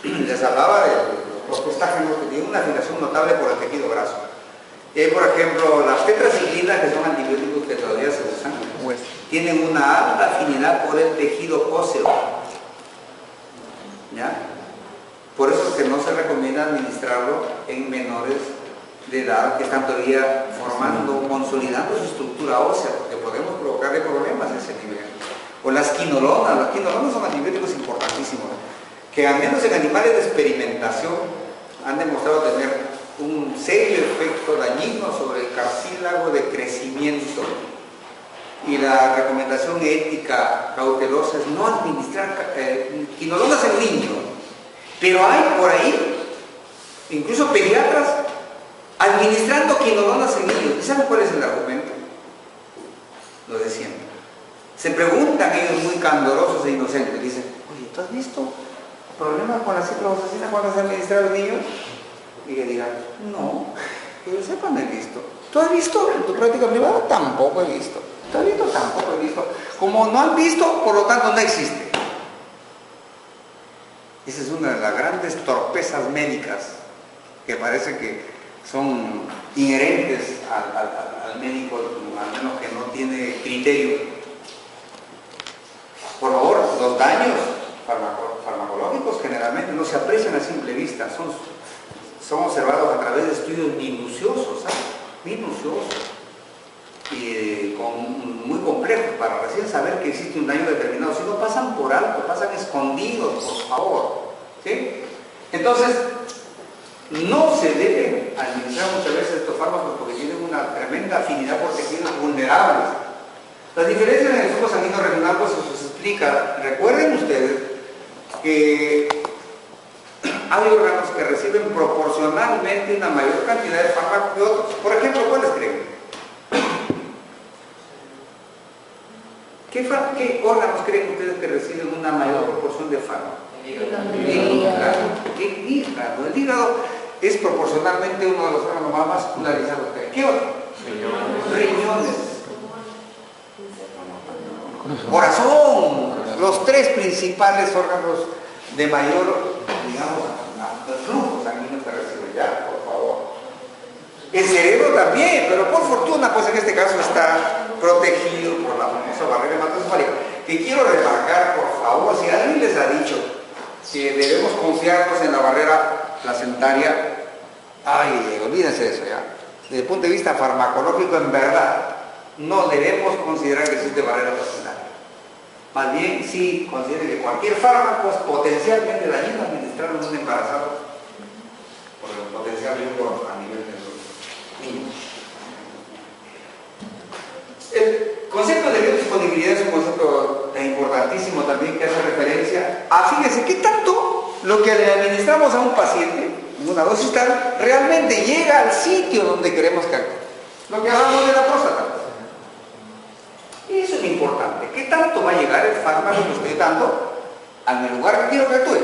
Les hablaba de los prostágenos que tienen una afiliación notable por el tejido graso. Y hay, por ejemplo, las tetraciclinas, que son antibióticos que todavía se usan, tienen una alta afinidad por el tejido óseo. ¿ya? Por eso es que no se recomienda administrarlo en menores de edad que están todavía formando, consolidando su estructura ósea, porque podemos provocarle problemas a ese nivel. O las quinolonas son antibióticos importantísimos, que al menos en animales de experimentación han demostrado tener un serio efecto dañino sobre el cartílago de crecimiento. Y la recomendación ética cautelosa es no administrar quinolonas en niños. Pero hay por ahí, incluso pediatras, administrando quinolonas en niños. ¿Y saben cuál es el argumento? Lo de siempre. Se preguntan ellos muy candorosos e inocentes. Dicen, oye, ¿tú has visto problemas con la ciclohexacina cuando se administra a los niños? Y que digan, no, que yo sepa no he visto. ¿Tú has visto en tu práctica privada? Tampoco he visto. ¿Tú has visto? Tampoco he visto. Como no han visto, por lo tanto no existe. Esa es una de las grandes torpezas médicas que parece que son inherentes al médico, al menos que no tiene criterio. Por favor, los daños farmacológicos generalmente no se aprecian a simple vista, son observados a través de estudios minuciosos, ¿sabes? Minuciosos y muy complejos para recién saber que existe un daño determinado. Si no, pasan por alto, pasan escondidos, por favor, ¿sí? Entonces, no se deben administrar muchas veces estos fármacos porque tienen una tremenda afinidad por tejidos vulnerables. Las diferencias en el flujo sanguíneo regional pues se explica. Recuerden ustedes que hay órganos que reciben proporcionalmente una mayor cantidad de fármacos que otros. Por ejemplo, ¿cuáles creen? ¿Qué órganos creen ustedes que reciben una mayor proporción de fármacos? El hígado. El hígado es proporcionalmente uno de los órganos más vascularizados que hay. ¿Qué otro? Riñones. Corazón. Los tres principales órganos de mayor, digamos, flujo sanguíneo que recibe. Ya, por favor. El cerebro también, pero por fortuna, pues en este caso está protegido por la famosa barrera hematocefálica. Que quiero remarcar, por favor, si alguien les ha dicho que debemos confiarnos en la barrera placentaria, ay, olvídense de eso ya. Desde el punto de vista farmacológico, en verdad, no debemos considerar que existe barrera placentaria. Más bien, sí, consideren que cualquier fármaco es potencialmente dañino administrarlo en un embarazado por el potencial riesgo a nivel de los niños. El concepto de biodisponibilidad es un concepto importantísimo también que hace referencia a, fíjense, ¿qué tanto lo que le administramos a un paciente en una dosis tal realmente llega al sitio donde queremos que actúe? Lo que hablamos de la próstata. Y eso es importante. ¿Qué tanto va a llegar el fármaco que estoy dando al lugar que quiero que actúe?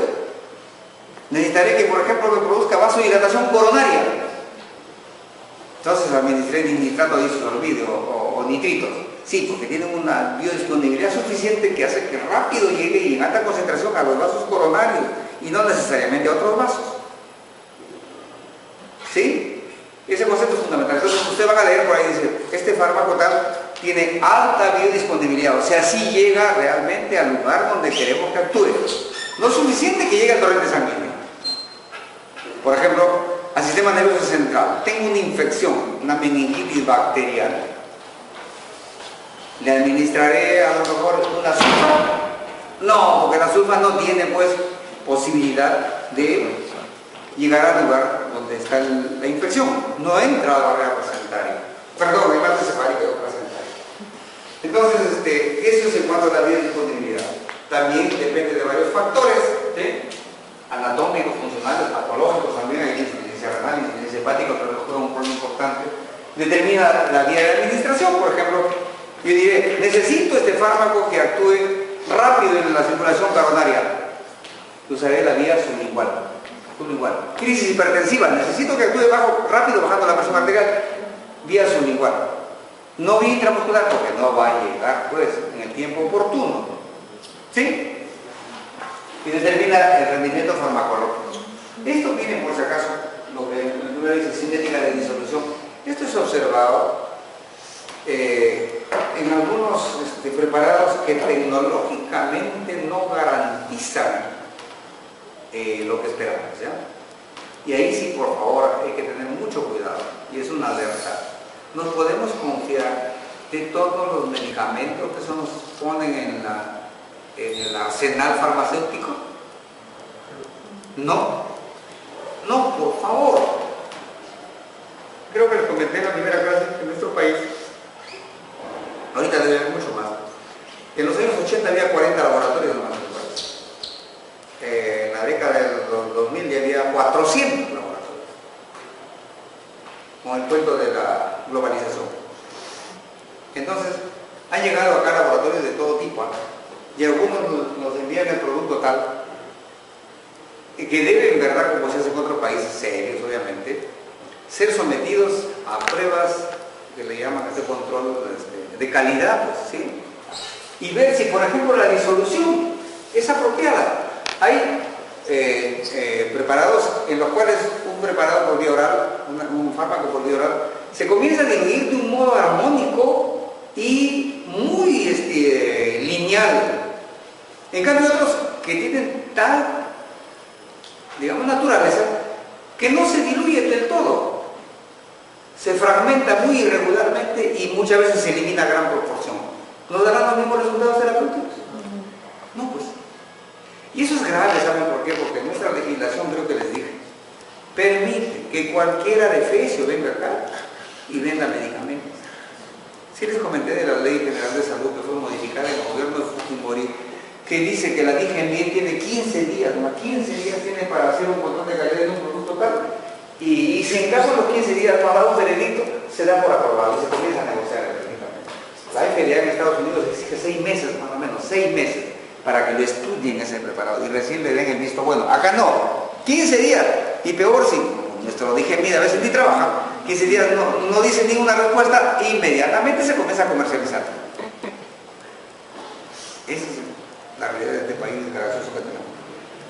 Necesitaré que, por ejemplo, me produzca vasodilatación coronaria. Entonces administré nitrato de isosorbide o nitritos. Sí, porque tienen una biodisponibilidad suficiente que hace que rápido llegue y en alta concentración a los vasos coronarios y no necesariamente a otros vasos. ¿Sí? Ese concepto es fundamental. Entonces usted va a leer por ahí, dice, este fármaco tal tiene alta biodisponibilidad, o sea, sí llega realmente al lugar donde queremos que actúe. No es suficiente que llegue al torrente sanguíneo. Por ejemplo, al sistema nervioso central. Tengo una infección, una meningitis bacteriana. ¿Le administraré a lo mejor una sulfa? No, porque la sulfa no tiene pues posibilidad de llegar al lugar donde está la infección. No entra a la barrera placentaria. Perdón, hematocefálica o placentaria. Entonces, eso es en cuanto a la biodisponibilidad. También depende de varios factores, ¿sí? Anatómicos, funcionales, patológicos, también hay insuficiencia renal, insuficiencia hepática, pero juega un rol importante. Determina la vía de administración, por ejemplo. Yo diré, necesito este fármaco que actúe rápido en la circulación coronaria. Usaré la vía sublingual. Crisis hipertensiva, necesito que actúe rápido bajando la presión arterial. Vía sublingual. No vía intramuscular porque no va a llegar pues en el tiempo oportuno. ¿Sí? Y determina el rendimiento farmacológico. Esto viene por si acaso, lo que el libro dice cinética de disolución. Esto es observado en algunos preparados que tecnológicamente no garantizan lo que esperamos, ¿ya? Y ahí sí, por favor, hay que tener mucho cuidado, y es una alerta. ¿Nos podemos confiar de todos los medicamentos que se nos ponen en el arsenal farmacéutico? No, no, por favor. Creo que les comenté en la primera clase que en nuestro país, ahorita debe haber mucho más, en los años 80 había 40 laboratorios nomás en el país. En la década del 2000 ya había 400 laboratorios, con el cuento de la globalización. Entonces, han llegado acá laboratorios de todo tipo, y algunos nos envían el producto tal, que deben, ¿verdad?, como se hace en otros países serios, obviamente, ser sometidos a pruebas que le llaman este control de calidad, pues, ¿sí? Y ver si, por ejemplo, la disolución es apropiada. Hay preparados en los cuales un preparado por vía oral, un fármaco por vía oral, se comienza a diluir de un modo armónico y muy lineal. En cambio, otros que tienen tal, digamos, naturaleza, que no se diluye del todo. Se fragmenta muy irregularmente y muchas veces se elimina a gran proporción. ¿No darán los mismos resultados terapéuticos? No, pues. Y eso es grave, ¿saben por qué? Porque nuestra legislación, creo que les dije, permite que cualquier adefesio venga acá y venda medicamentos. Sí les comenté de la Ley General de Salud que fue modificada en el gobierno de Fujimori, que dice que la DGMI tiene 15 días, ¿no? 15 días tiene para hacer un control de calidad de un producto tal, y si en caso de los 15 días no ha dado un veredicto, se da por aprobado y se comienza a negociar el medicamento. La FDA en Estados Unidos exige 6 meses, más o menos, 6 meses, para que lo estudien ese preparado y recién le den el visto bueno. Acá no, 15 días, y peor si nuestro DGMI a veces ni trabaja, 15 días no dice ninguna respuesta, inmediatamente se comienza a comercializar. Esa es la realidad de este país gracioso que tenemos.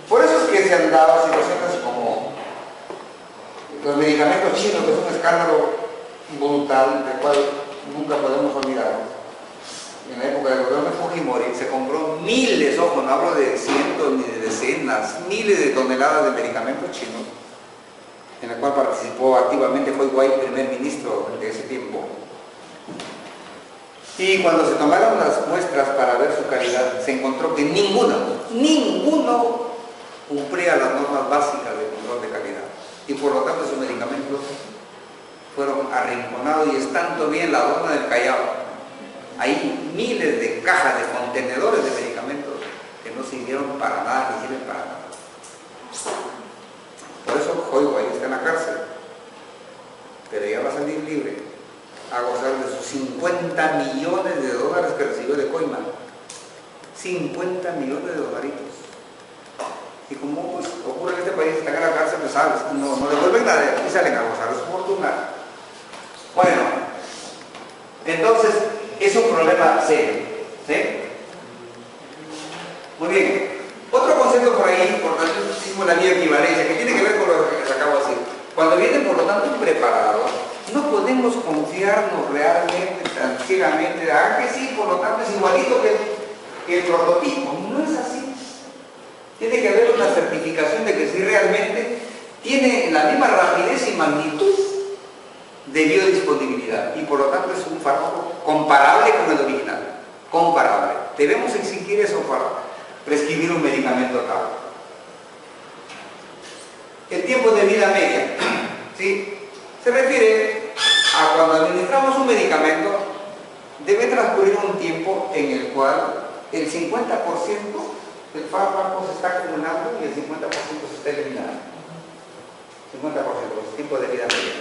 Por eso es que se han dado situaciones como los medicamentos chinos, que es un escándalo brutal, del cual nunca podemos olvidar. En la época del gobierno de Fujimori se compró miles, ojo, no hablo de cientos ni de decenas, miles de toneladas de medicamentos chinos, en el cual participó activamente Huai, primer ministro de ese tiempo. Y cuando se tomaron las muestras para ver su calidad, se encontró que ninguno cumplía las normas básicas de control de calidad. Y por lo tanto sus medicamentos fueron arrinconados y están todavía en la aduana del Callao. Hay miles de cajas, de contenedores de medicamentos que no sirvieron para nada, ni sirven para nada. Por eso Huai está en la cárcel, pero ya va a salir libre a gozar de sus 50 millones de dólares que recibió de coima. 50 millones de dolaritos. Y como pues, ocurre en este país, están en la cárcel, pues sabes, no devuelven nada y salen a gozar de su fortuna. Bueno, entonces es un problema serio, ¿sí? Muy bien. Otro concepto por ahí importantísimo, la bioequivalencia, que tiene que ver con lo que les acabo de decir. Cuando viene, por lo tanto, un preparado, no podemos confiarnos realmente, tan ciegamente, que sí, por lo tanto es igualito que el prototipo. No es así. Tiene que haber una certificación de que sí realmente tiene la misma rapidez y magnitud de biodisponibilidad y por lo tanto es un fármaco comparable con el original. Comparable. Debemos exigir eso para prescribir un medicamento tal. El tiempo de vida media, ¿sí? Se refiere a cuando administramos un medicamento, debe transcurrir un tiempo en el cual el 50% del fármaco se está acumulando y el 50% se está eliminando. 50%, tiempo de vida media.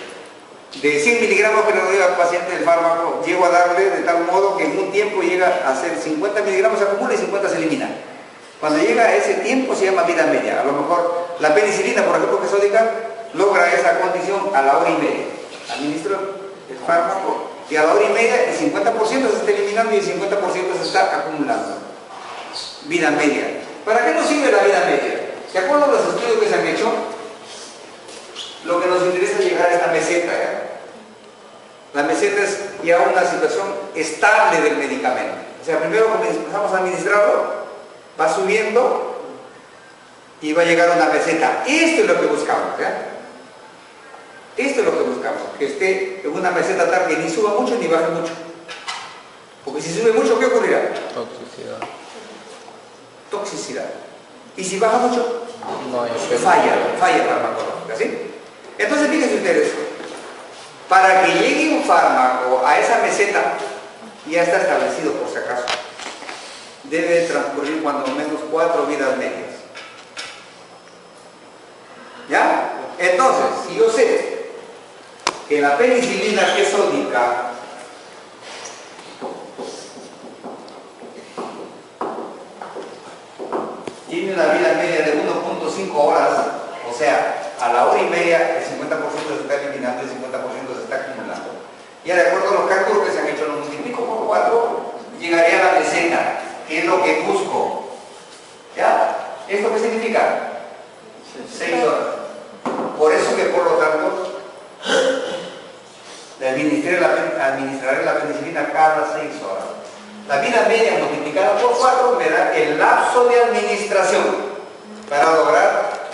De 100 miligramos que le doy al paciente del fármaco, llego a darle de tal modo que en un tiempo llega a ser 50 miligramos se acumula y 50 se elimina. Cuando llega a ese tiempo se llama vida media. A lo mejor la penicilina, por ejemplo, que es sódica, logra esa condición a la hora y media. Administro el fármaco y a la hora y media el 50% se está eliminando y el 50% se está acumulando. Vida media. ¿Para qué nos sirve la vida media? ¿De acuerdo a los estudios que se han hecho? Lo que nos interesa es llegar a esta meseta, ¿ya? La meseta es ya una situación estable del medicamento. O sea, primero cuando empezamos a administrarlo, va subiendo y va a llegar a una meseta. Esto es lo que buscamos, ¿ya? Esto es lo que buscamos, que esté en una meseta tal que ni suba mucho ni baje mucho. Porque si sube mucho, ¿qué ocurrirá? Toxicidad. Toxicidad. Y si baja mucho, No hay efecto. falla farmacológica, ¿sí? Entonces, fíjense ustedes, para que llegue un fármaco a esa meseta, ya está establecido por si acaso, debe transcurrir cuando menos 4 vidas medias. ¿Ya? Entonces, si yo sé que la penicilina, que es sódica, tiene una vida media de 1.5 horas, o sea, a la hora y media el 50% se está eliminando y el 50% se está acumulando. Ya de acuerdo a los cálculos que se han hecho, lo multiplico por 4, llegaría a la meseta, que es lo que busco. ¿Ya? ¿Esto qué significa? 6 horas. Por eso que, por lo tanto, le administraré la penicilina cada 6 horas. La vida media multiplicada por 4 me da el lapso de administración para lograr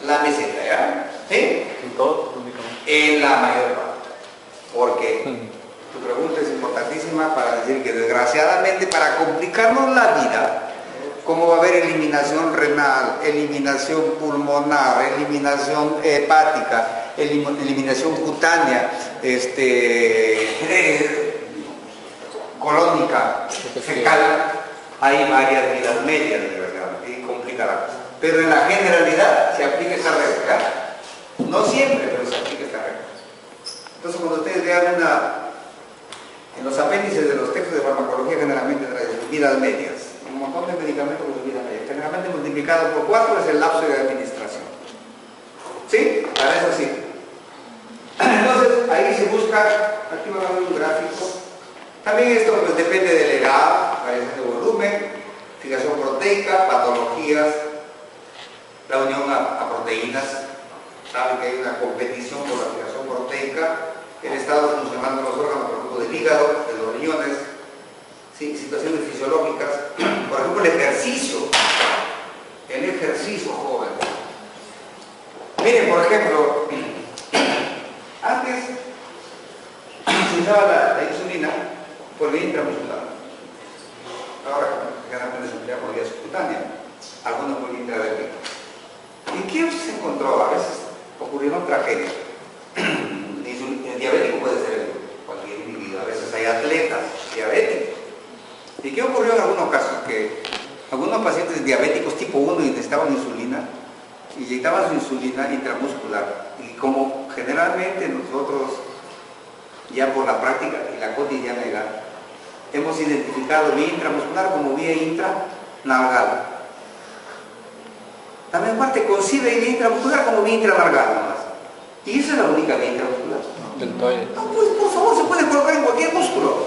la meseta, ¿ya? ¿Sí? En todo, únicamente. En la mayor parte. Porque tu pregunta es importantísima para decir que desgraciadamente para complicarnos la vida, como va a haber eliminación renal, eliminación pulmonar, eliminación hepática, eliminación cutánea, colónica, fecal, hay varias vidas medias, desgraciadamente, y complica la cosa. Pero en la generalidad se aplica esta regla, ¿ya? No siempre, pero se aplica esta regla. Entonces, cuando ustedes vean en los apéndices de los textos de farmacología, generalmente trae vidas medias, un montón de medicamentos con vidas medias, generalmente multiplicado por 4 es el lapso de administración. ¿Sí? Para eso sí. Entonces, ahí se busca, aquí van a ver un gráfico. También esto pues, depende de la edad, variación de volumen, fijación proteica, patologías, la unión a proteínas. Saben que hay una competición por la fijación proteica, el estado funcionando los órganos, por ejemplo, del hígado, de los riñones, ¿sí? Situaciones fisiológicas, por ejemplo, el ejercicio joven. Miren, por ejemplo, antes se usaba la insulina por vía intramuscular. Ahora, generalmente se emplea por vía subcutánea, algunos por vía intradermal. ¿Y qué se encontró? A veces ocurrieron tragedias. El diabético puede ser cualquier individuo, a veces hay atletas diabéticos. ¿Y qué ocurrió en algunos casos? Que algunos pacientes diabéticos tipo 1 necesitaban insulina, inyectaban su insulina intramuscular. Y como generalmente nosotros, ya por la práctica y la cotidianidad, hemos identificado vía intramuscular como vía intranalgal. También parte concibe vía intramuscular como vía intranalgal nomás. Y esa es la única vía intramuscular. Deltoides. No, pues por favor, se puede colocar en cualquier músculo.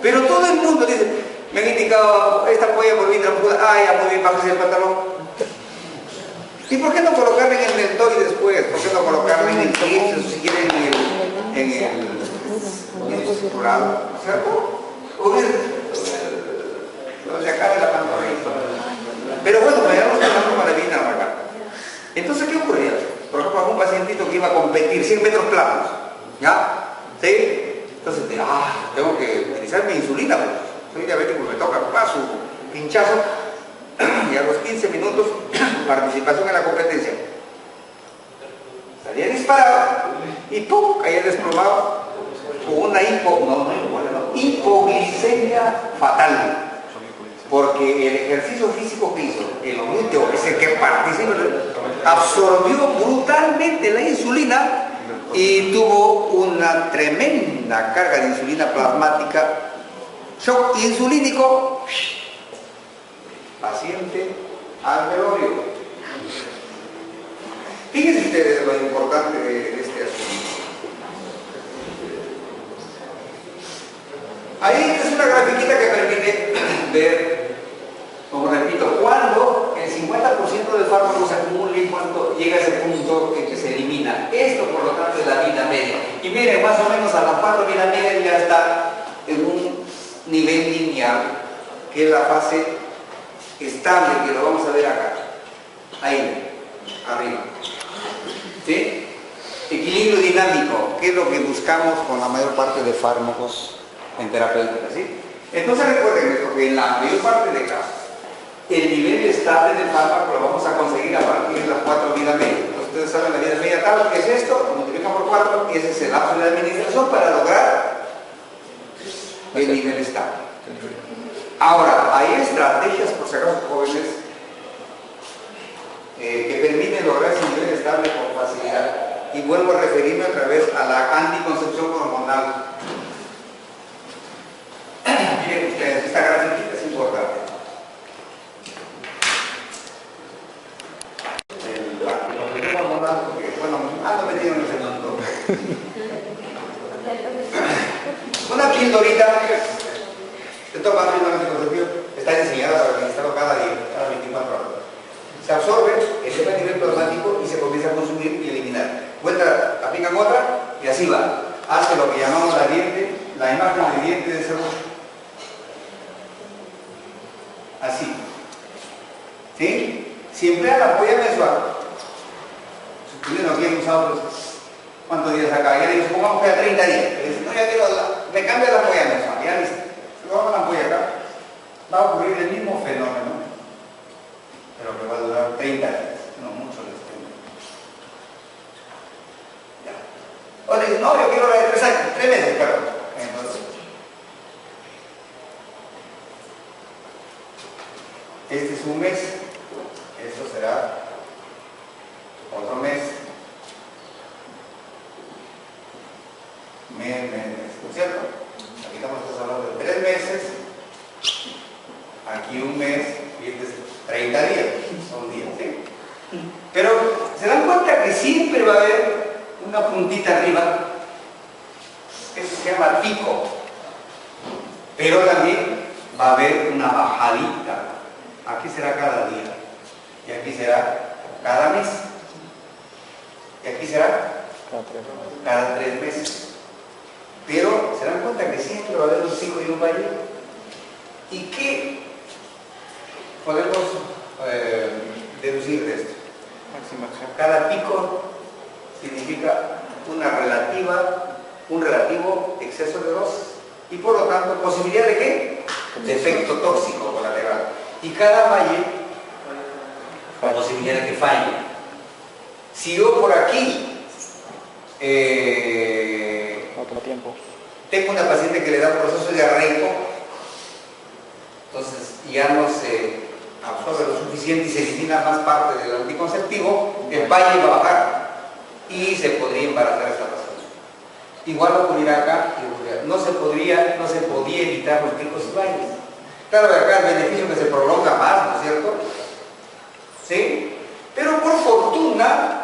Pero todo el mundo dice, me han indicado esta polla por vía intramuscular, ya muy bien, bájese el pantalón. ¿Y por qué no colocarla en el deltoide después? ¿Por qué no colocarla en el quips, o si quieren en el suturado? ¿Cierto? Lo de acá de la pantorrilla. Pero bueno, me habíamos hablando para la vía intramuscular. Entonces, ¿qué ocurría? Por ejemplo, algún pacientito que iba a competir 100 metros planos, ¿ya? ¿Sí? Entonces, tengo que utilizar mi insulina, pues. Soy diabético, me toca su pinchazo y a los 15 minutos participación en la competencia. Salía disparado y ¡pum! Caía desplomado con una hipoglicemia fatal. Porque el ejercicio físico que hizo, el glúteo, es el que participa, absorbió brutalmente la insulina y tuvo una tremenda carga de insulina plasmática, shock insulínico, paciente al velorio. Fíjense ustedes lo importante de este asunto. Ahí es una grafiquita que permite ver, como repito, cuando el 50% del fármaco se acumula y cuando llega a ese punto en que se elimina. Esto, por lo tanto, es la vida media. Y miren, más o menos a la par de vida media ya está en un nivel lineal, que es la fase estable, que lo vamos a ver acá. Ahí, arriba. ¿Sí? Equilibrio dinámico, que es lo que buscamos con la mayor parte de fármacos en terapéutica, ¿sí? Entonces recuerden esto, que en la mayor parte de casos, el nivel estable del fármaco lo vamos a conseguir a partir de las 4 vidas medias. Entonces, ustedes saben la vida media tal, ¿qué es esto? Lo multiplican por 4, y ese es el lapso de administración para lograr el nivel estable. Ahora, hay estrategias, por si acaso jóvenes, que permiten lograr ese nivel estable con facilidad. Y vuelvo a referirme otra vez a la anticoncepción hormonal. Miren ustedes, esta gráfica es importante. La anticoncepción hormonal, porque, bueno, ando metido en ese mundo. Una pildorita, se toma píldora anticonceptiva, está diseñada para administrarlo cada día, cada 24 horas. Se absorbe, eleva el nivel plasmático y se comienza a consumir y eliminar. Vuelta, aplican otra y así va. Hace lo que llamamos la imagen del diente de cerdo. Así. ¿Sí? Si emplean la polla mensual, suponiendo que hemos usado ¿cuántos días acá? Ya digo, supongamos que a 30 días. Le dicen, no, ya quiero, me cambia la polla mensual. Ya listo. Si lo vamos a la polla acá, va a ocurrir el mismo fenómeno, pero que va a durar 30 días, no mucho les tengo. Ya. O le dicen, no, yo quiero la de 3 años, 3 meses, perdón. Entonces, este es un mes, esto será otro mes, mes, ¿no es cierto? Aquí estamos hablando de 3 meses, aquí un mes, y este es 30 días, son días, ¿sí? Pero se dan cuenta que siempre va a haber una puntita arriba, eso se llama pico, pero también va a haber una bajadita, aquí será cada día, y aquí será cada mes, y aquí será cada 3 meses. Pero se dan cuenta que siempre va a haber un pico y un valle. ¿Y qué podemos deducir de esto? Cada pico significa un relativo exceso de dosis y por lo tanto posibilidad de ¿qué? De efecto tóxico colateral. Y cada valle, la posibilidad de que falle. Si yo por aquí tengo una paciente que le da un proceso diarreico, entonces ya no se absorbe lo suficiente y se elimina más parte del anticonceptivo, el valle va a bajar y se podría embarazar a esta paciente. Igual ocurrirá acá, no se podía evitar los picos y valles. Claro, acá el beneficio que se prolonga más, ¿no es cierto? ¿Sí? Pero por fortuna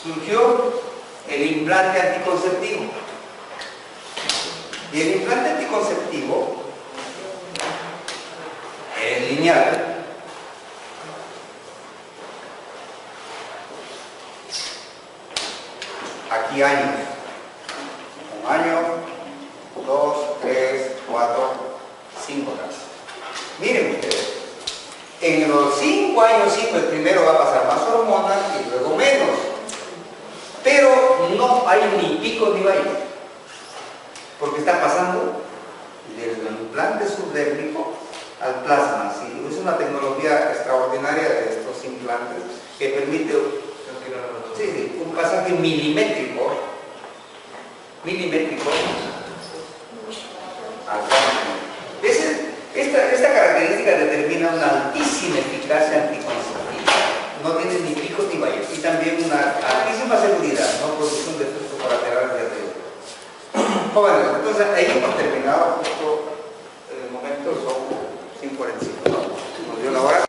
surgió el implante anticonceptivo. Y el implante anticonceptivo es lineal. Aquí años. 1 año, 2, 3, 4, 5 casos. Miren ustedes, en los 5 años, el primero va a pasar más hormonas y luego menos. Pero no hay ni pico ni valle, porque está pasando desde el implante subdérmico al plasma. ¿Sí? Es una tecnología extraordinaria de estos implantes que permite un pasaje milimétrico al plasma. Esta característica determina una altísima eficacia anticonceptiva. No tiene ni picos ni valles y también una altísima seguridad, no producción de efectos colaterales de riesgo. Jóvenes, entonces ahí hemos terminado justo